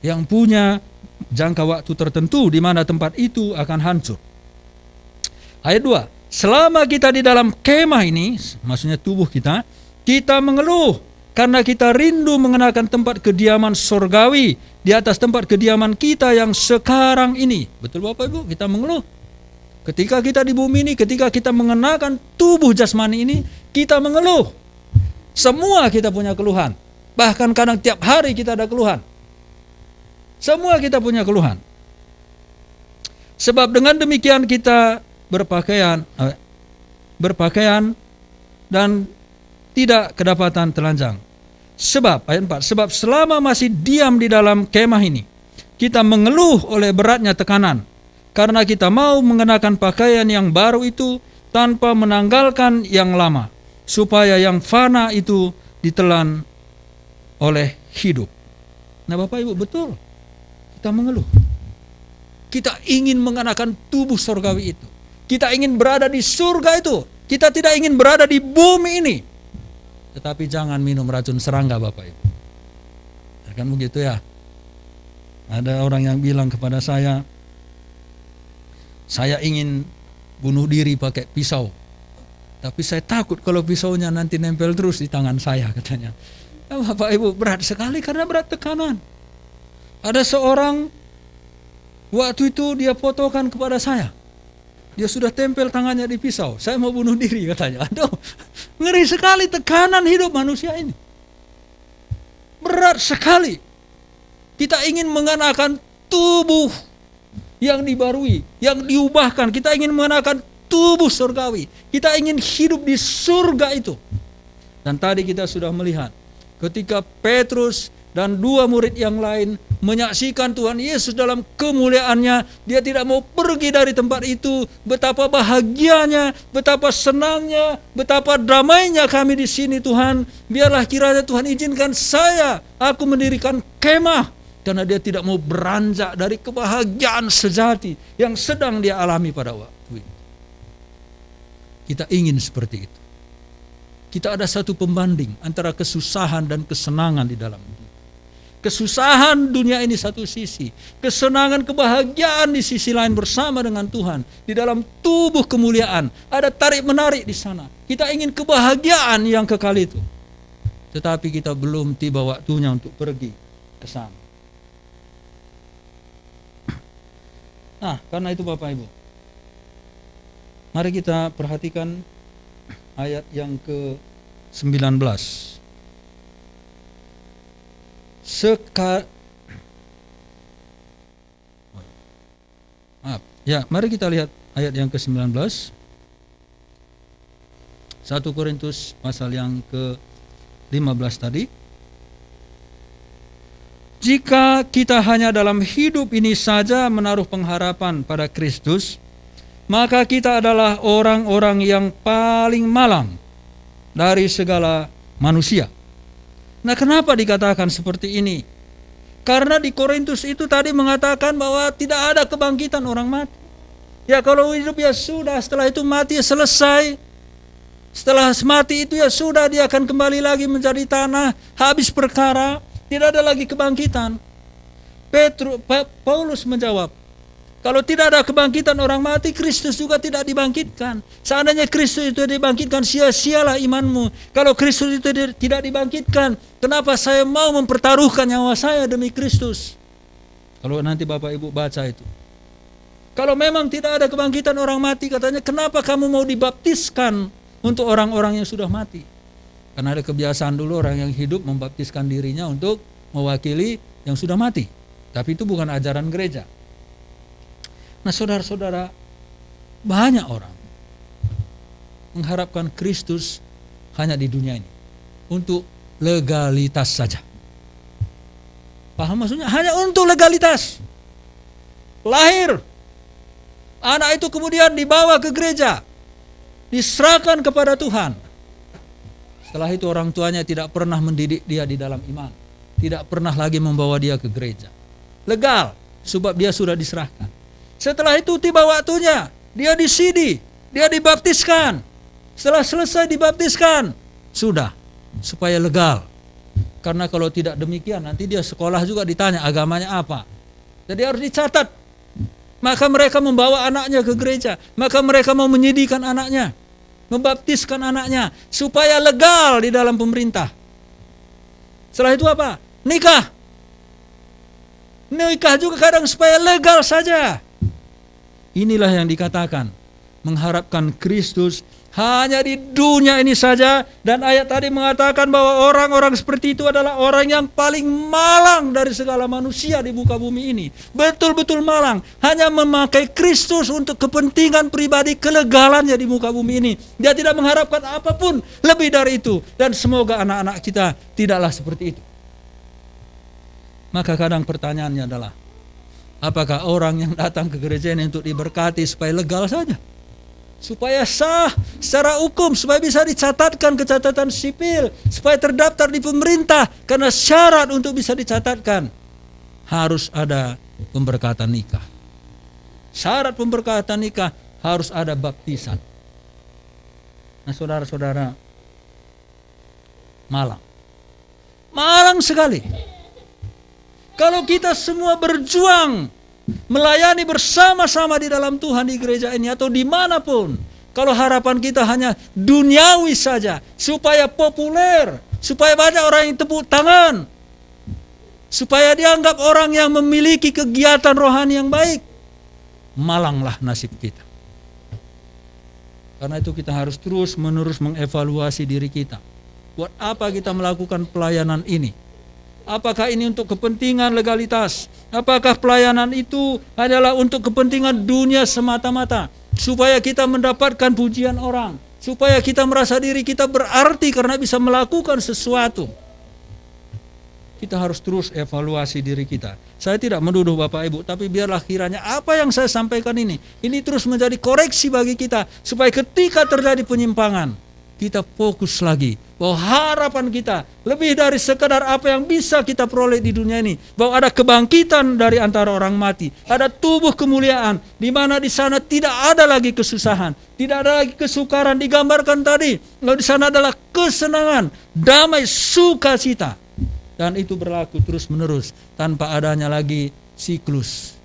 Yang punya jangka waktu tertentu di mana tempat itu akan hancur. Ayat 2. Selama kita di dalam kemah ini, maksudnya tubuh kita, kita mengeluh. Karena kita rindu mengenakan tempat kediaman sorgawi di atas tempat kediaman kita yang sekarang ini. Betul Bapak Ibu, kita mengeluh. Ketika kita di bumi ini, ketika kita mengenakan tubuh jasmani ini, kita mengeluh. Semua kita punya keluhan. Bahkan kadang tiap hari kita ada keluhan. Semua kita punya keluhan. Sebab dengan demikian kita berpakaian dan tidak kedapatan telanjang. Sebab, ayat 4, sebab selama masih diam di dalam kemah ini, kita mengeluh oleh beratnya tekanan, karena kita mau mengenakan pakaian yang baru itu tanpa menanggalkan yang lama, supaya yang fana itu ditelan oleh hidup. Nah Bapak Ibu, betul, kita mengeluh. Kita ingin mengenakan tubuh surgawi itu. Kita ingin berada di surga itu. Kita tidak ingin berada di bumi ini. Tetapi jangan minum racun serangga Bapak Ibu. Ya kan begitu ya. Ada orang yang bilang kepada saya ingin bunuh diri pakai pisau. Tapi saya takut kalau pisaunya nanti nempel terus di tangan saya, katanya. Ya, Bapak Ibu, berat sekali karena berat tekanan. Ada seorang waktu itu dia fotokan kepada saya. Dia sudah tempel tangannya di pisau. Saya mau bunuh diri, katanya. Aduh, ngeri sekali tekanan hidup manusia ini. Berat sekali. Kita ingin mengenakan tubuh yang dibarui, yang diubahkan. Kita ingin mengenakan tubuh surgawi. Kita ingin hidup di surga itu. Dan tadi kita sudah melihat ketika Petrus dan 2 murid yang lain menyaksikan Tuhan Yesus dalam kemuliaannya, dia tidak mau pergi dari tempat itu. Betapa bahagianya, betapa senangnya, betapa damainya kami di sini Tuhan. Biarlah kiranya Tuhan izinkan aku mendirikan kemah, karena dia tidak mau beranjak dari kebahagiaan sejati yang sedang dia alami pada waktu itu. Kita ingin seperti itu. Kita ada satu pembanding antara kesusahan dan kesenangan di dalam hidup. Kesusahan dunia ini satu sisi, kesenangan kebahagiaan di sisi lain bersama dengan Tuhan di dalam tubuh kemuliaan. Ada tarik menarik di sana. Kita ingin kebahagiaan yang kekal itu, tetapi kita belum tiba waktunya untuk pergi ke sana. Nah, karena itu Bapak Ibu, mari kita perhatikan ayat yang ke-19. Mari kita lihat ayat yang ke-19. 1 Korintus pasal yang ke-15 tadi. Jika kita hanya dalam hidup ini saja menaruh pengharapan pada Kristus, maka kita adalah orang-orang yang paling malang dari segala manusia. Nah, kenapa dikatakan seperti ini? Karena di Korintus itu tadi mengatakan bahwa tidak ada kebangkitan orang mati. Ya kalau hidup ya sudah, setelah itu mati ya selesai. Setelah mati itu ya sudah, dia akan kembali lagi menjadi tanah, habis perkara, tidak ada lagi kebangkitan. Paulus menjawab, kalau tidak ada kebangkitan orang mati, Kristus juga tidak dibangkitkan. Seandainya Kristus itu dibangkitkan, sia-sialah imanmu. Kalau Kristus itu tidak dibangkitkan, kenapa saya mau mempertaruhkan nyawa saya demi Kristus? Kalau nanti Bapak Ibu baca itu. Kalau memang tidak ada kebangkitan orang mati, katanya, kenapa kamu mau dibaptiskan untuk orang-orang yang sudah mati? Karena ada kebiasaan dulu orang yang hidup membaptiskan dirinya untuk mewakili yang sudah mati. Tapi itu bukan ajaran gereja. Nah saudara-saudara, banyak orang mengharapkan Kristus hanya di dunia ini untuk legalitas saja. Paham maksudnya? Hanya untuk legalitas. Lahir, anak itu kemudian dibawa ke gereja, diserahkan kepada Tuhan. Setelah itu orang tuanya tidak pernah mendidik dia di dalam iman, tidak pernah lagi membawa dia ke gereja. Legal, sebab dia sudah diserahkan. Setelah itu tiba waktunya, dia disidi, dia dibaptiskan. Setelah selesai dibaptiskan, sudah, supaya legal. Karena kalau tidak demikian, nanti dia sekolah juga ditanya agamanya apa. Jadi harus dicatat. Maka mereka membawa anaknya ke gereja, maka mereka mau menyidikan anaknya, membaptiskan anaknya, supaya legal di dalam pemerintah. Setelah itu apa? Nikah. Nikah juga kadang supaya legal saja. Inilah yang dikatakan mengharapkan Kristus Hanya di dunia ini saja. Dan ayat tadi mengatakan bahwa orang-orang seperti itu adalah orang yang paling malang dari segala manusia di muka bumi ini. Betul-betul malang. Hanya memakai Kristus untuk kepentingan pribadi, kelegalannya di muka bumi ini. Dia tidak mengharapkan apapun lebih dari itu. Dan semoga anak-anak kita tidaklah seperti itu. Maka kadang pertanyaannya adalah, apakah orang yang datang ke gereja ini untuk diberkati supaya legal saja? Supaya sah secara hukum, supaya bisa dicatatkan ke catatan sipil, supaya terdaftar di pemerintah. Karena syarat untuk bisa dicatatkan harus ada pemberkatan nikah. Syarat pemberkatan nikah harus ada baptisan. Nah, saudara-saudara, malang sekali. Kalau kita semua berjuang melayani bersama-sama di dalam Tuhan di gereja ini atau dimanapun, kalau harapan kita hanya duniawi saja, supaya populer, supaya banyak orang yang tepuk tangan, supaya dianggap orang yang memiliki kegiatan rohani yang baik, malanglah nasib kita. Karena itu kita harus terus-menerus mengevaluasi diri kita. Buat apa kita melakukan pelayanan ini? Apakah ini untuk kepentingan legalitas? Apakah pelayanan itu adalah untuk kepentingan dunia semata-mata? Supaya kita mendapatkan pujian orang. Supaya kita merasa diri kita berarti karena bisa melakukan sesuatu. Kita harus terus evaluasi diri kita. Saya tidak menuduh Bapak Ibu, tapi biarlah kiranya apa yang saya sampaikan ini terus menjadi koreksi bagi kita. Supaya ketika terjadi penyimpangan, kita fokus lagi bahwa harapan kita lebih dari sekadar apa yang bisa kita peroleh di dunia ini, bahwa ada kebangkitan dari antara orang mati, ada tubuh kemuliaan di mana di sana tidak ada lagi kesusahan, tidak ada lagi kesukaran. Digambarkan tadi bahwa di sana adalah kesenangan, damai, sukacita, dan itu berlaku terus menerus tanpa adanya lagi siklus.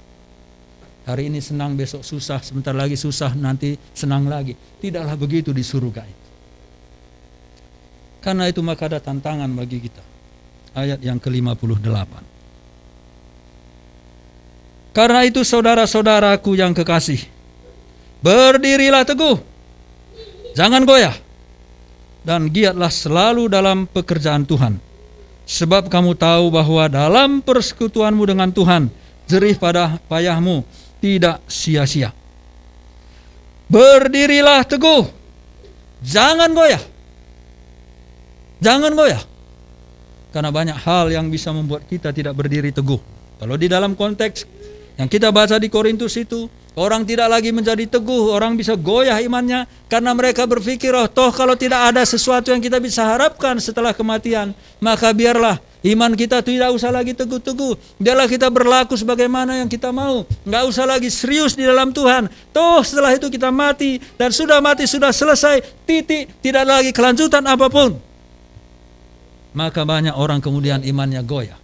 Hari ini senang, besok susah, sebentar lagi susah, nanti senang lagi. Tidaklah begitu di surga itu. Karena itu maka ada tantangan bagi kita. Ayat yang ke-58. Karena itu saudara-saudaraku yang kekasih, berdirilah teguh, jangan goyah, dan giatlah selalu dalam pekerjaan Tuhan. Sebab kamu tahu bahwa dalam persekutuanmu dengan Tuhan, jerih pada payahmu tidak sia-sia. Berdirilah teguh, jangan goyah. Jangan goyah. Karena banyak hal yang bisa membuat kita tidak berdiri teguh. Kalau di dalam konteks yang kita baca di Korintus itu, orang tidak lagi menjadi teguh, orang bisa goyah imannya karena mereka berpikir, oh toh kalau tidak ada sesuatu yang kita bisa harapkan setelah kematian, maka biarlah iman kita tidak usah lagi teguh-teguh. Biarlah kita berlaku sebagaimana yang kita mau. Nggak usah lagi serius di dalam Tuhan. Toh setelah itu kita mati, dan sudah mati, sudah selesai, titik, tidak lagi kelanjutan apapun. Maka banyak orang kemudian imannya goyah.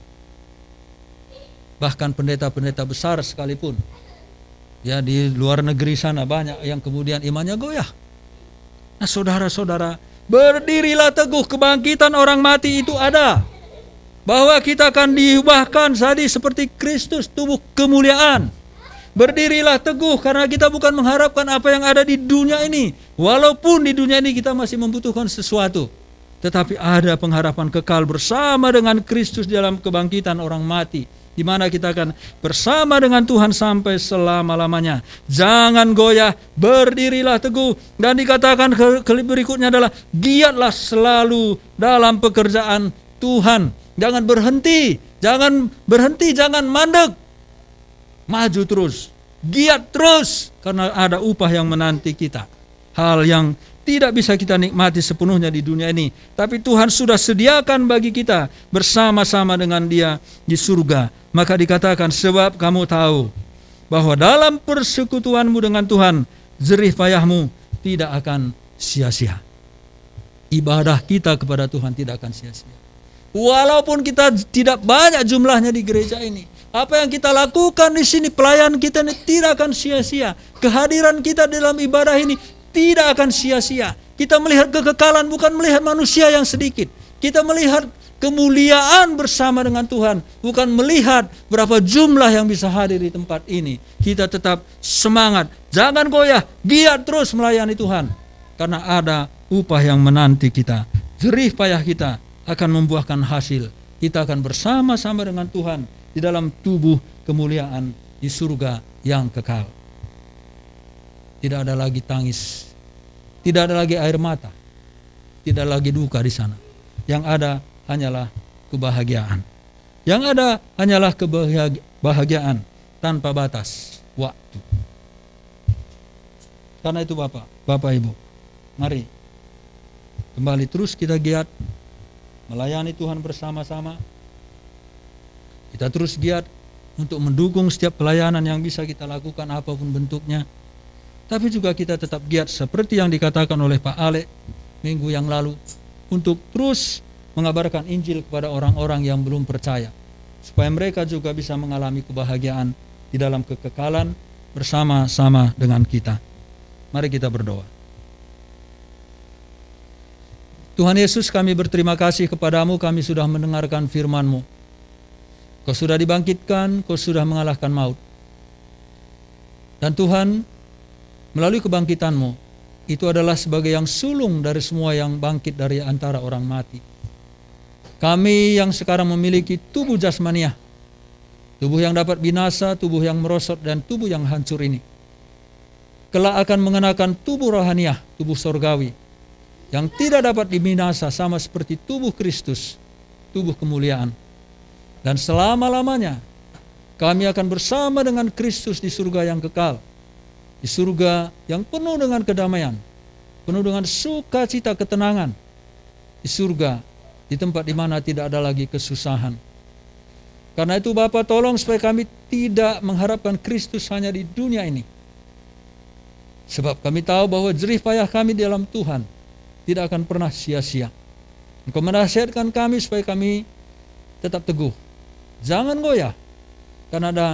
Bahkan pendeta-pendeta besar sekalipun, ya di luar negeri sana banyak yang kemudian imannya goyah. Nah saudara-saudara, berdirilah teguh, kebangkitan orang mati itu ada. Bahwa kita akan diubahkan jadi seperti Kristus, tubuh kemuliaan. Berdirilah teguh karena kita bukan mengharapkan apa yang ada di dunia ini. Walaupun di dunia ini kita masih membutuhkan sesuatu, tetapi ada pengharapan kekal bersama dengan Kristus dalam kebangkitan orang mati, di mana kita akan bersama dengan Tuhan sampai selama-lamanya. Jangan goyah, berdirilah teguh. Dan dikatakan berikutnya adalah giatlah selalu dalam pekerjaan Tuhan. Jangan berhenti, jangan mandek. Maju terus, giat terus, karena ada upah yang menanti kita. Hal yang tidak bisa kita nikmati sepenuhnya di dunia ini, tapi Tuhan sudah sediakan bagi kita bersama-sama dengan Dia di surga. Maka dikatakan, sebab kamu tahu bahwa dalam persekutuanmu dengan Tuhan, jerih payahmu tidak akan sia-sia. Ibadah kita kepada Tuhan tidak akan sia-sia. Walaupun kita tidak banyak jumlahnya di gereja ini, apa yang kita lakukan di sini, pelayan kita ini tidak akan sia-sia. Kehadiran kita dalam ibadah ini tidak akan sia-sia. Kita melihat kekekalan, bukan melihat manusia yang sedikit. Kita melihat kemuliaan bersama dengan Tuhan, bukan melihat berapa jumlah yang bisa hadir di tempat ini. Kita tetap semangat, jangan goyah, giat terus melayani Tuhan. karena ada upah yang menanti kita. Jerih payah kita akan membuahkan hasil. Kita akan bersama-sama dengan Tuhan di dalam tubuh kemuliaan di surga yang kekal. Tidak ada lagi tangis, tidak ada lagi air mata, tidak lagi duka di sana. Yang ada hanyalah kebahagiaan. Yang ada hanyalah kebahagiaan tanpa batas waktu. Karena itu Bapak Ibu, mari kembali terus kita giat melayani Tuhan bersama-sama. Kita terus giat untuk mendukung setiap pelayanan yang bisa kita lakukan apapun bentuknya. Tapi juga kita tetap giat seperti yang dikatakan oleh Pak Ale minggu yang lalu, untuk terus mengabarkan Injil kepada orang-orang yang belum percaya, supaya mereka juga bisa mengalami kebahagiaan di dalam kekekalan bersama-sama dengan kita. Mari kita berdoa. Tuhan Yesus, kami berterima kasih kepadamu, kami sudah mendengarkan firman-Mu. Kau sudah dibangkitkan, Kau sudah mengalahkan maut. Dan Tuhan, melalui kebangkitan-Mu, itu adalah sebagai yang sulung dari semua yang bangkit dari antara orang mati. Kami yang sekarang memiliki tubuh jasmaniah, tubuh yang dapat binasa, tubuh yang merosot, dan tubuh yang hancur ini, kelak akan mengenakan tubuh rohaniah, tubuh sorgawi, yang tidak dapat dibinasa, sama seperti tubuh Kristus, tubuh kemuliaan. Dan selama-lamanya kami akan bersama dengan Kristus di surga yang kekal, di surga yang penuh dengan kedamaian, penuh dengan sukacita ketenangan, di surga di tempat di mana tidak ada lagi kesusahan. Karena itu Bapa, tolong supaya kami tidak mengharapkan Kristus hanya di dunia ini. Sebab kami tahu bahwa jerih payah kami di dalam Tuhan tidak akan pernah sia-sia. Engkau menasihatkan kami supaya kami tetap teguh, jangan goyah, karena ada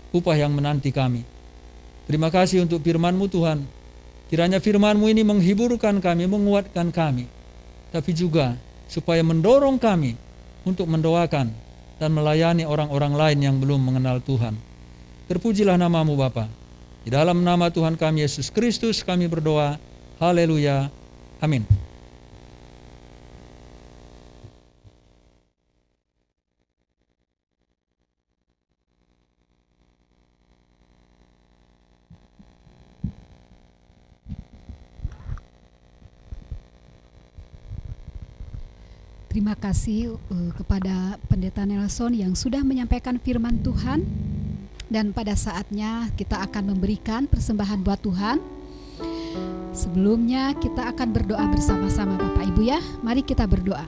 upah yang menanti kami. Terima kasih untuk firman-Mu Tuhan. Kiranya firman-Mu ini menghiburkan kami, menguatkan kami, tapi juga supaya mendorong kami untuk mendoakan dan melayani orang-orang lain yang belum mengenal Tuhan. Terpujilah nama-Mu Bapa. Di dalam nama Tuhan kami Yesus Kristus kami berdoa. Haleluya. Amin. Terima kasih kepada Pendeta Nelson yang sudah menyampaikan firman Tuhan. Dan pada saatnya kita akan memberikan persembahan buat Tuhan. Sebelumnya kita akan berdoa bersama-sama Bapak Ibu ya. Mari kita berdoa.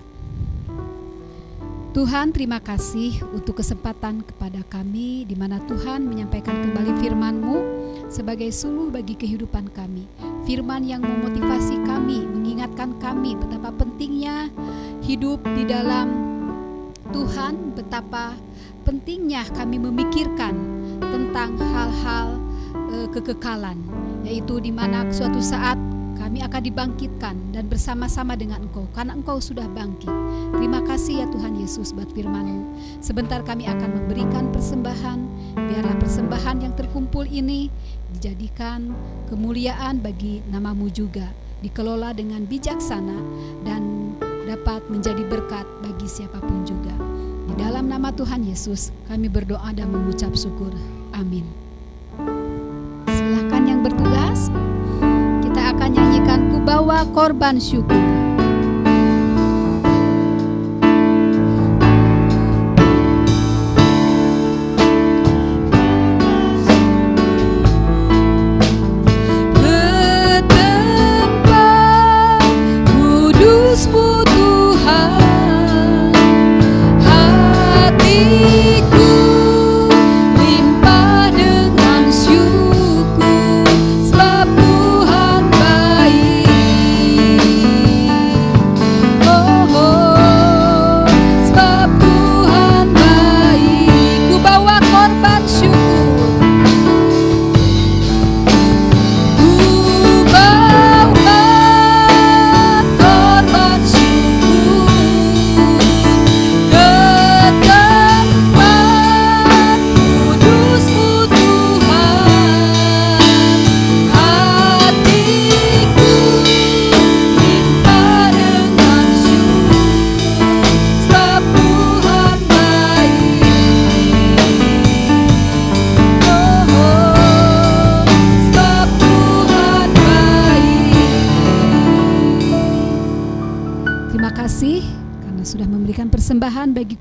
Tuhan, terima kasih untuk kesempatan kepada kami di mana Tuhan menyampaikan kembali firman-Mu sebagai suluh bagi kehidupan kami. Firman yang memotivasi kami, mengingatkan kami betapa pentingnya hidup di dalam Tuhan, betapa pentingnya kami memikirkan tentang hal-hal kekekalan, yaitu di mana suatu saat kami akan dibangkitkan dan bersama-sama dengan Engkau, karena Engkau sudah bangkit. Terima kasih ya Tuhan Yesus buat firman-Mu. Sebentar kami akan memberikan persembahan. Biarlah persembahan yang terkumpul ini dijadikan kemuliaan bagi nama-Mu juga, dikelola dengan bijaksana dan dapat menjadi berkat bagi siapapun juga. Di dalam nama Tuhan Yesus kami berdoa dan mengucap syukur. Amin. Silakan yang bertugas, kita akan nyanyikan Ku Bawa Korban Syukur. Sebab Tuhan baik.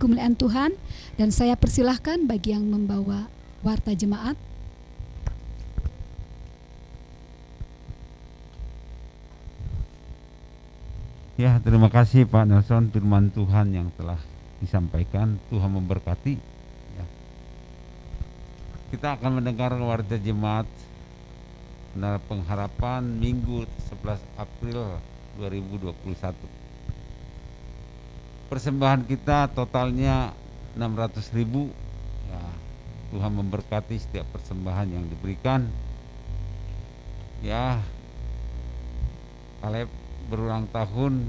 kemuliaan Tuhan. Dan saya persilahkan bagi yang membawa warta jemaat. Ya, terima kasih Pak Nelson, firman Tuhan yang telah disampaikan. Tuhan memberkati. Ya. Kita akan mendengar warta jemaat Menara Pengharapan Minggu 11 April 2021. Persembahan kita totalnya 600.000. Ya, Tuhan memberkati setiap persembahan yang diberikan. Ya, Kaleb berulang tahun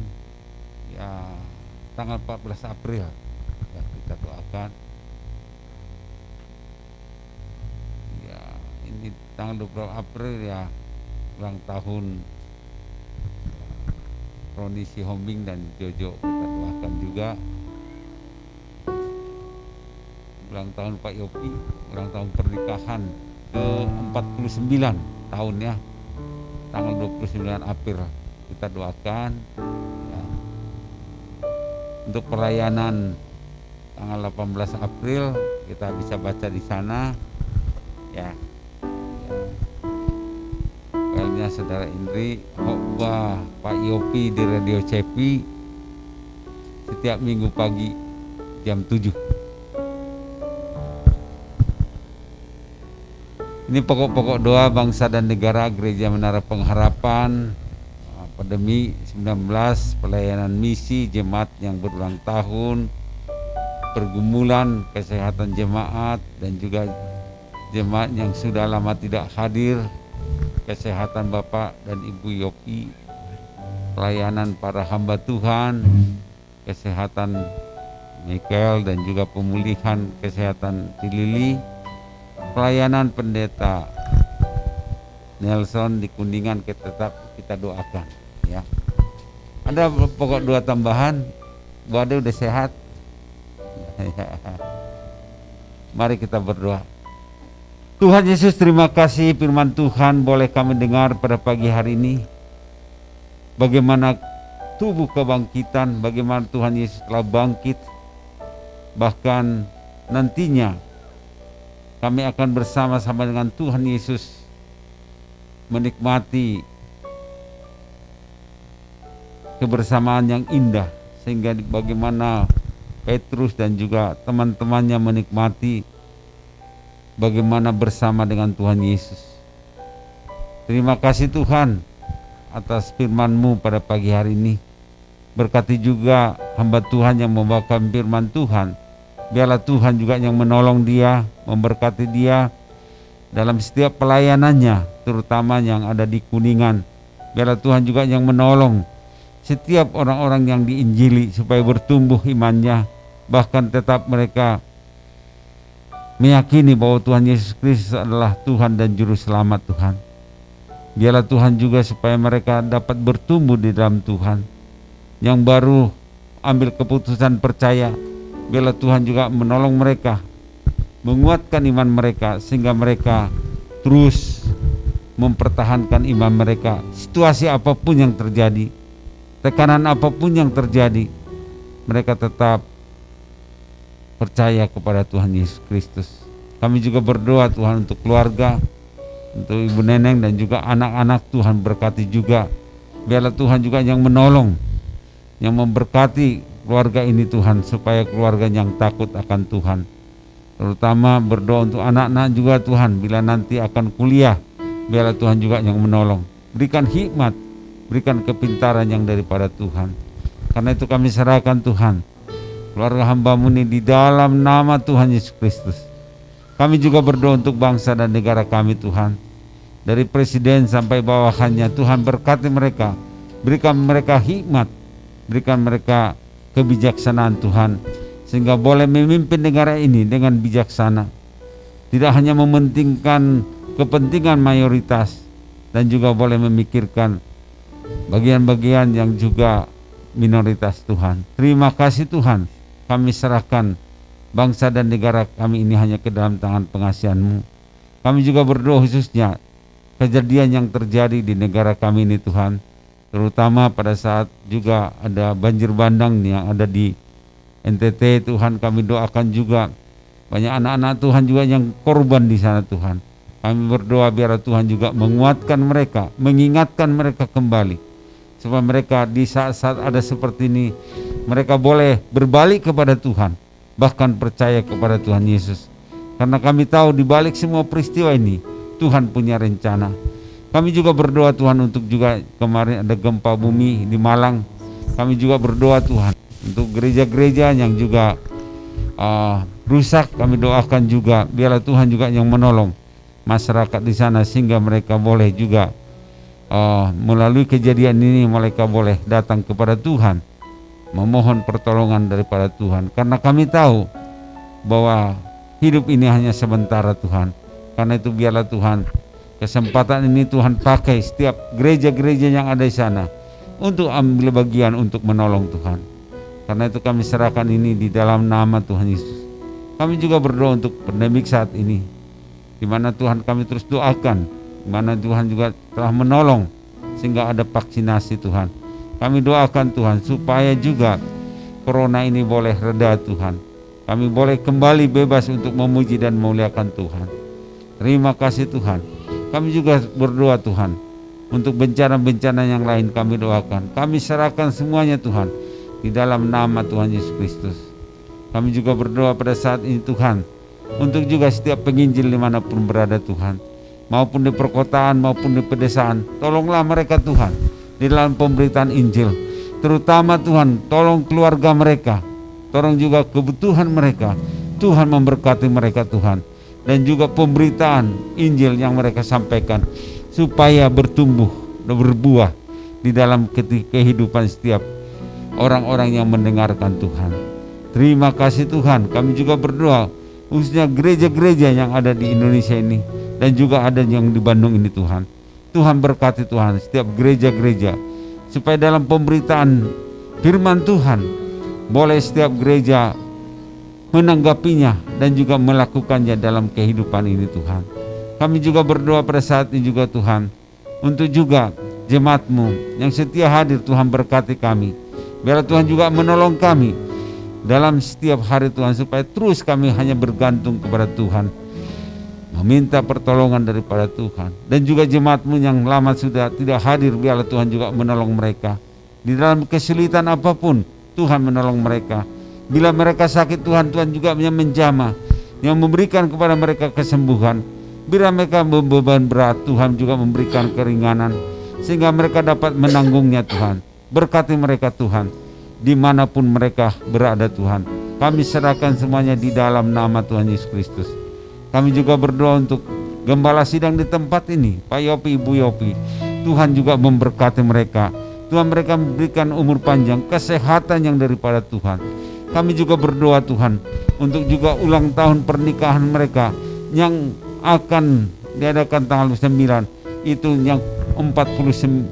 ya tanggal 14 April. Ya, kita doakan. Ya, ini tanggal 20 April ya ulang tahun Roni Sihombing dan Jojo, kita doakan juga. Ulang tahun Pak Yopi, ulang tahun pernikahan ke-49 tahun ya, tanggal 29 April, kita doakan ya. Untuk pelayanan tanggal 18 April kita bisa baca di sana ya. Filenya Saudara Indri, khotbah Pak Yopi di Radio Cepi setiap minggu pagi jam 7. Ini pokok-pokok doa bangsa dan negara Gereja Menara Pengharapan, pandemi 19, pelayanan misi, jemaat yang berulang tahun, pergumulan, kesehatan jemaat, dan juga jemaat yang sudah lama tidak hadir, kesehatan Bapak dan Ibu Yopi, pelayanan para hamba Tuhan, kesehatan Michael dan juga pemulihan kesehatan Tilili, pelayanan pendeta Nelson di Kuningan tetap kita doakan ya. Ada pokok doa tambahan, Bu Ade udah sehat. Mari kita berdoa. Tuhan Yesus, terima kasih firman Tuhan boleh kami dengar pada pagi hari ini. Bagaimana tubuh kebangkitan, bagaimana Tuhan Yesus telah bangkit. Bahkan nantinya kami akan bersama-sama dengan Tuhan Yesus menikmati kebersamaan yang indah, sehingga bagaimana Petrus dan juga teman-temannya menikmati bagaimana bersama dengan Tuhan Yesus. Terima kasih Tuhan atas firman-Mu pada pagi hari ini. Berkati juga hamba Tuhan yang membawakan firman Tuhan. Biarlah Tuhan juga yang menolong dia, memberkati dia dalam setiap pelayanannya, terutama yang ada di Kuningan. Biarlah Tuhan juga yang menolong setiap orang-orang yang diinjili supaya bertumbuh imannya, bahkan tetap mereka meyakini bahwa Tuhan Yesus Kristus adalah Tuhan dan Juru Selamat Tuhan. Biarlah Tuhan juga supaya mereka dapat bertumbuh di dalam Tuhan. Yang baru ambil keputusan percaya, biarlah Tuhan juga menolong mereka, menguatkan iman mereka, sehingga mereka terus mempertahankan iman mereka. Situasi apapun yang terjadi, tekanan apapun yang terjadi, mereka tetap percaya kepada Tuhan Yesus Kristus. Kami juga berdoa Tuhan untuk keluarga, untuk Ibu Neneng dan juga anak-anak. Tuhan berkati juga. Biarlah Tuhan juga yang menolong, yang memberkati keluarga ini Tuhan, supaya keluarga yang takut akan Tuhan. Terutama berdoa untuk anak-anak juga Tuhan, bila nanti akan kuliah, biarlah Tuhan juga yang menolong. Berikan hikmat, berikan kepintaran yang daripada Tuhan. Karena itu kami serahkan Tuhan keluarga hamba-Mu ini di dalam nama Tuhan Yesus Kristus. Kami juga berdoa untuk bangsa dan negara kami Tuhan, dari presiden sampai bawahannya. Tuhan berkati mereka, berikan mereka hikmat, berikan mereka kebijaksanaan Tuhan, sehingga boleh memimpin negara ini dengan bijaksana, tidak hanya mementingkan kepentingan mayoritas, dan juga boleh memikirkan bagian-bagian yang juga minoritas Tuhan. Terima kasih Tuhan, kami serahkan bangsa dan negara kami ini hanya ke dalam tangan pengasihan-Mu. Kami juga berdoa khususnya kejadian yang terjadi di negara kami ini Tuhan, terutama pada saat juga ada banjir bandang yang ada di NTT Tuhan, kami doakan juga banyak anak-anak Tuhan juga yang korban di sana Tuhan. Kami berdoa biar Tuhan juga menguatkan mereka, mengingatkan mereka kembali, supaya mereka di saat-saat ada seperti ini, mereka boleh berbalik kepada Tuhan, bahkan percaya kepada Tuhan Yesus. Karena kami tahu di balik semua peristiwa ini, Tuhan punya rencana. Kami juga berdoa Tuhan untuk juga kemarin ada gempa bumi di Malang. Kami juga berdoa Tuhan untuk gereja-gereja yang juga rusak. Kami doakan juga biarlah Tuhan juga yang menolong masyarakat di sana, sehingga mereka boleh juga melalui kejadian ini mereka boleh datang kepada Tuhan, memohon pertolongan daripada Tuhan. Karena kami tahu bahwa hidup ini hanya sementara Tuhan. Karena itu biarlah Tuhan kesempatan ini Tuhan pakai setiap gereja-gereja yang ada di sana untuk ambil bagian untuk menolong Tuhan. Karena itu kami serahkan ini di dalam nama Tuhan Yesus. Kami juga berdoa untuk pandemik saat ini, di mana Tuhan kami terus doakan, di mana Tuhan juga telah menolong sehingga ada vaksinasi Tuhan. Kami doakan Tuhan supaya juga corona ini boleh reda Tuhan. Kami boleh kembali bebas untuk memuji dan memuliakan Tuhan. Terima kasih Tuhan. Kami juga berdoa Tuhan untuk bencana-bencana yang lain kami doakan. Kami serahkan semuanya Tuhan di dalam nama Tuhan Yesus Kristus. Kami juga berdoa pada saat ini Tuhan untuk juga setiap penginjil dimanapun berada Tuhan, maupun di perkotaan maupun di pedesaan. Tolonglah mereka Tuhan di dalam pemberitaan Injil, terutama Tuhan tolong keluarga mereka, tolong juga kebutuhan mereka. Tuhan memberkati mereka Tuhan, dan juga pemberitaan Injil yang mereka sampaikan supaya bertumbuh dan berbuah di dalam kehidupan setiap orang-orang yang mendengarkan Tuhan. Terima kasih Tuhan. Kami juga berdoa khususnya gereja-gereja yang ada di Indonesia ini dan juga ada yang di Bandung ini Tuhan. Tuhan berkati Tuhan setiap gereja-gereja, supaya dalam pemberitaan firman Tuhan boleh setiap gereja menanggapinya dan juga melakukannya dalam kehidupan ini Tuhan. Kami juga berdoa pada saat ini juga Tuhan untuk juga jemaat-Mu yang setia hadir. Tuhan berkati kami, biar Tuhan juga menolong kami dalam setiap hari Tuhan, supaya terus kami hanya bergantung kepada Tuhan, meminta pertolongan daripada Tuhan. Dan juga jemaat-Mu yang lama sudah tidak hadir, biarlah Tuhan juga menolong mereka di dalam kesulitan apapun. Tuhan menolong mereka. Bila mereka sakit Tuhan, Tuhan juga yang menjamah, yang memberikan kepada mereka kesembuhan. Bila mereka beban berat, Tuhan juga memberikan keringanan sehingga mereka dapat menanggungnya Tuhan. Berkati mereka Tuhan dimanapun mereka berada Tuhan. Kami serahkan semuanya di dalam nama Tuhan Yesus Kristus. Kami juga berdoa untuk gembala sidang di tempat ini, Pak Yopi, Ibu Yopi. Tuhan juga memberkati mereka. Tuhan mereka memberikan umur panjang, kesehatan yang daripada Tuhan. Kami juga berdoa Tuhan untuk juga ulang tahun pernikahan mereka yang akan diadakan tanggal 9, itu yang 49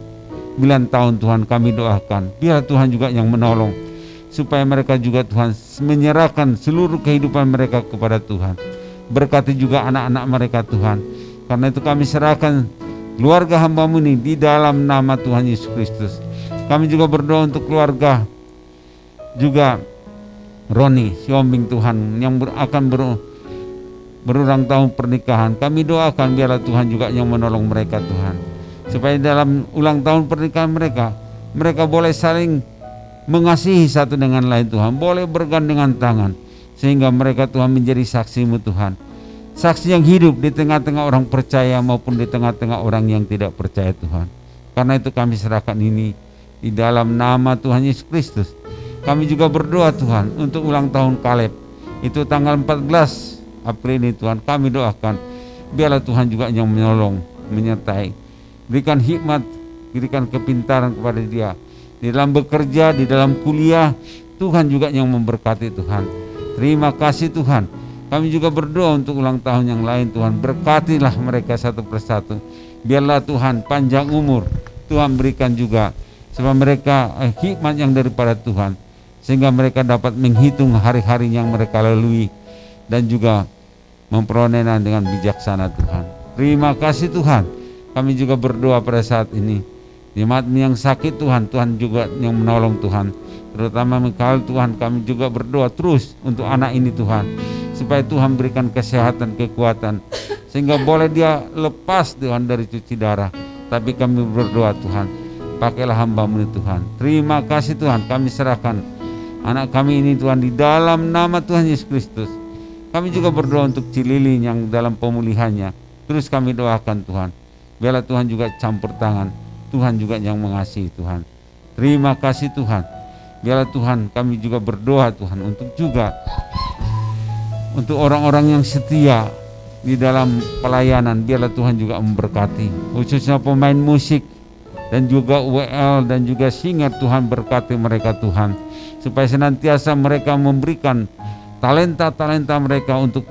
tahun Tuhan. Kami doakan biar Tuhan juga yang menolong, supaya mereka juga Tuhan menyerahkan seluruh kehidupan mereka kepada Tuhan. Berkati juga anak-anak mereka Tuhan. Karena itu kami serahkan keluarga hamba-Mu ini di dalam nama Tuhan Yesus Kristus. Kami juga berdoa untuk keluarga juga Roni Siombing Tuhan yang akan berulang tahun pernikahan. Kami doakan biarlah Tuhan juga yang menolong mereka Tuhan, supaya dalam ulang tahun pernikahan mereka boleh saling mengasihi satu dengan lain Tuhan, boleh bergandengan tangan, sehingga mereka Tuhan menjadi saksi-Mu Tuhan, saksi yang hidup di tengah-tengah orang percaya maupun di tengah-tengah orang yang tidak percaya Tuhan. Karena itu kami serahkan ini di dalam nama Tuhan Yesus Kristus. Kami juga berdoa Tuhan untuk ulang tahun Kaleb, itu tanggal 14 April ini Tuhan. Kami doakan biarlah Tuhan juga yang menolong, menyertai, berikan hikmat, berikan kepintaran kepada dia di dalam bekerja, di dalam kuliah. Tuhan juga yang memberkati Tuhan. Terima kasih Tuhan. Kami juga berdoa untuk ulang tahun yang lain Tuhan. Berkatilah mereka satu persatu. Biarlah Tuhan panjang umur. Tuhan berikan juga supaya mereka hikmat yang daripada Tuhan, sehingga mereka dapat menghitung hari-hari yang mereka lalui dan juga memperoleh dengan bijaksana Tuhan. Terima kasih Tuhan. Kami juga berdoa pada saat ini jemaat yang sakit Tuhan, Tuhan juga yang menolong Tuhan. terutama Mikael Tuhan, kami juga berdoa terus untuk anak ini Tuhan, supaya Tuhan berikan kesehatan, kekuatan, sehingga boleh dia lepas Tuhan dari cuci darah. Tapi kami berdoa Tuhan, pakailah hamba-Mu ini Tuhan. Terima kasih Tuhan, kami serahkan anak kami ini Tuhan di dalam nama Tuhan Yesus Kristus. Kami juga berdoa untuk Cililin yang dalam pemulihannya. Terus kami doakan Tuhan, biarlah Tuhan juga campur tangan, Tuhan juga yang mengasihi Tuhan. Terima kasih Tuhan. Biarlah Tuhan, kami juga berdoa Tuhan untuk orang-orang yang setia di dalam pelayanan. Biarlah Tuhan juga memberkati, khususnya pemain musik dan juga WL dan juga singer. Tuhan berkati mereka Tuhan, supaya senantiasa mereka memberikan talenta-talenta mereka untuk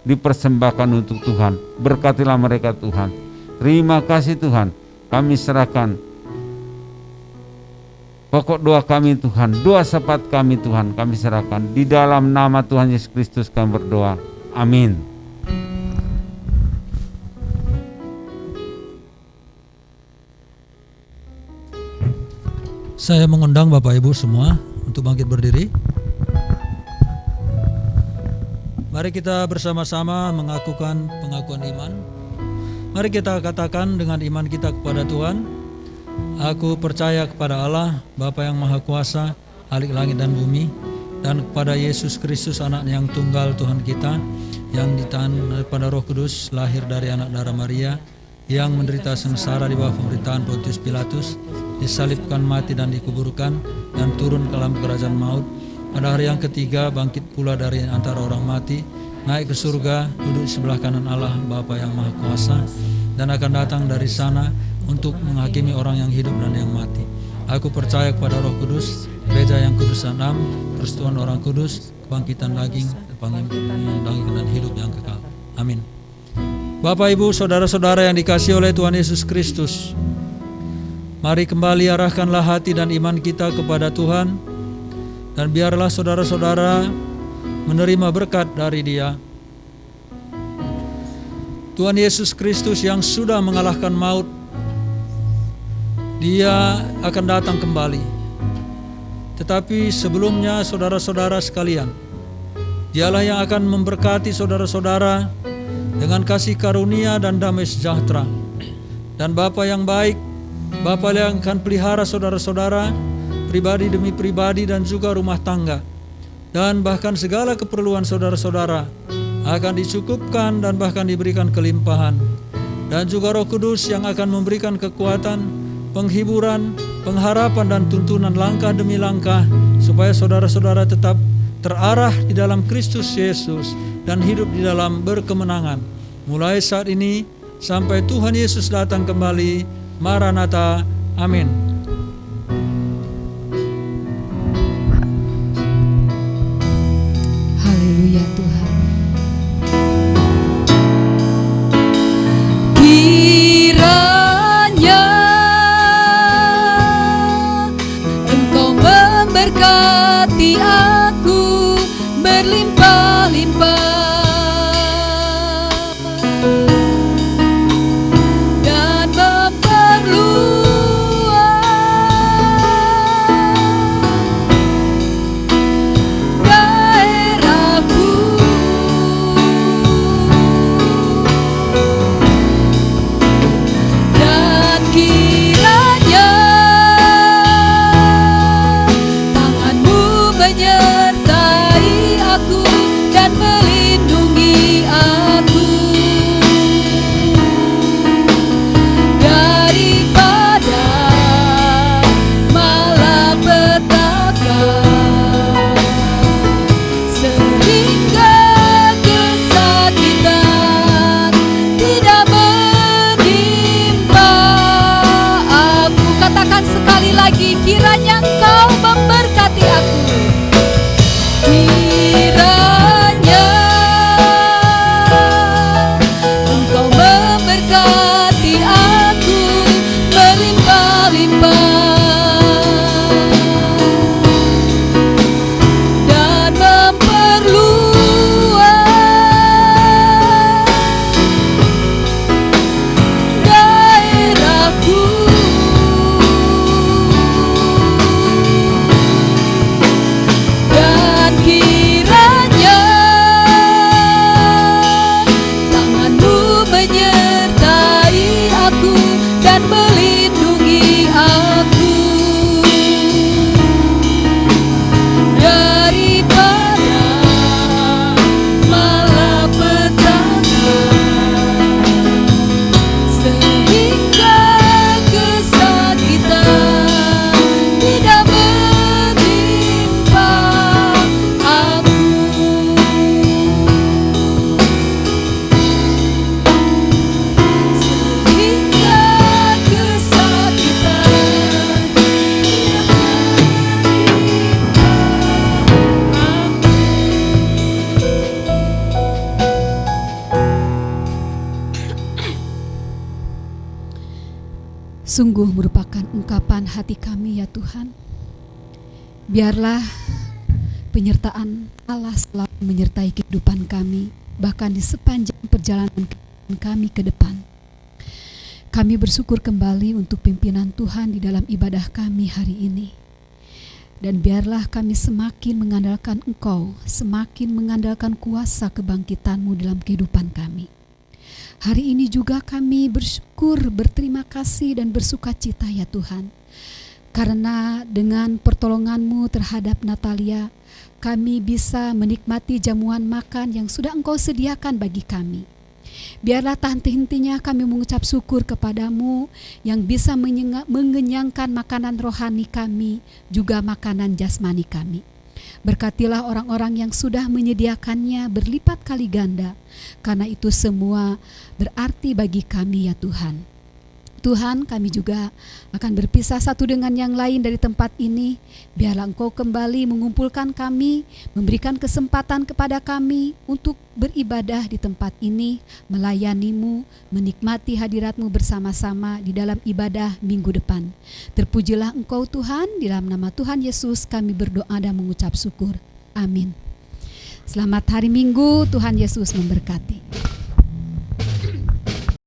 dipersembahkan untuk Tuhan. Berkatilah mereka Tuhan. Terima kasih Tuhan. Kami serahkan pokok doa kami Tuhan, doa syafaat kami Tuhan, kami serahkan di dalam nama Tuhan Yesus Kristus kami berdoa. Amin. Saya mengundang Bapak Ibu semua untuk bangkit berdiri. Mari kita bersama-sama mengakukan pengakuan iman. Mari kita katakan dengan iman kita kepada Tuhan, aku percaya kepada Allah, Bapa yang Maha Kuasa, Khalik langit dan bumi, dan kepada Yesus Kristus, anak yang tunggal Tuhan kita, yang ditahan daripada Roh Kudus, lahir dari anak darah Maria, yang menderita sengsara di bawah pemerintahan Pontius Pilatus, disalibkan, mati dan dikuburkan, dan turun ke dalam kerajaan maut. Pada hari yang ketiga bangkit pula dari antara orang mati, naik ke surga, duduk di sebelah kanan Allah Bapa yang Maha Kuasa, dan akan datang dari sana untuk menghakimi orang yang hidup dan yang mati. Aku percaya kepada Roh Kudus, gereja yang kudus dan am, persekutuan orang kudus, kebangkitan daging dan hidup yang kekal. Amin. Bapak Ibu, saudara-saudara yang dikasihi oleh Tuhan Yesus Kristus, mari kembali arahkanlah hati dan iman kita kepada Tuhan, dan biarlah saudara-saudara menerima berkat dari Dia. Tuhan Yesus Kristus yang sudah mengalahkan maut, Dia akan datang kembali. Tetapi sebelumnya saudara-saudara sekalian, Dialah yang akan memberkati saudara-saudara dengan kasih karunia dan damai sejahtera. Dan Bapa yang baik, Bapa yang akan pelihara saudara-saudara pribadi demi pribadi dan juga rumah tangga, dan bahkan segala keperluan saudara-saudara akan dicukupkan dan bahkan diberikan kelimpahan. Dan juga Roh Kudus yang akan memberikan kekuatan, penghiburan, pengharapan dan tuntunan langkah demi langkah, supaya saudara-saudara tetap terarah di dalam Kristus Yesus dan hidup di dalam berkemenangan, mulai saat ini sampai Tuhan Yesus datang kembali. Maranatha. Amin. Haleluya Tuhan. Kiranya Engkau memberkati aku berlimpah-limpah, dan memperluas daerahku. Dan kiranya tangan-Mu menyertai aku dan melindungi aku daripada malapetaka, sehingga kesakitan tidak menimpa aku. Katakan sekali lagi, kiranya Engkau memberkati aku. Kiranya sungguh merupakan ungkapan hati kami ya Tuhan. Biarlah penyertaan Allah selalu menyertai kehidupan kami, bahkan di sepanjang perjalanan kami ke depan. Kami bersyukur kembali untuk pimpinan Tuhan di dalam ibadah kami hari ini. Dan biarlah kami semakin mengandalkan Engkau, semakin mengandalkan kuasa kebangkitan-Mu dalam kehidupan kami. Hari ini juga kami bersyukur, berterima kasih dan bersukacita ya Tuhan. Karena dengan pertolongan-Mu terhadap Natalia, kami bisa menikmati jamuan makan yang sudah Engkau sediakan bagi kami. Biarlah tak henti-hentinya kami mengucap syukur kepadamu yang bisa mengenyangkan makanan rohani kami, juga makanan jasmani kami. Berkatilah orang-orang yang sudah menyediakannya berlipat kali ganda, karena itu semua berarti bagi kami ya Tuhan. Tuhan, kami juga akan berpisah satu dengan yang lain dari tempat ini. Biarlah Engkau kembali mengumpulkan kami, memberikan kesempatan kepada kami untuk beribadah di tempat ini, melayani-Mu, menikmati hadirat-Mu bersama-sama di dalam ibadah minggu depan. Terpujilah Engkau Tuhan, di dalam nama Tuhan Yesus kami berdoa dan mengucap syukur. Amin. Selamat hari Minggu, Tuhan Yesus memberkati.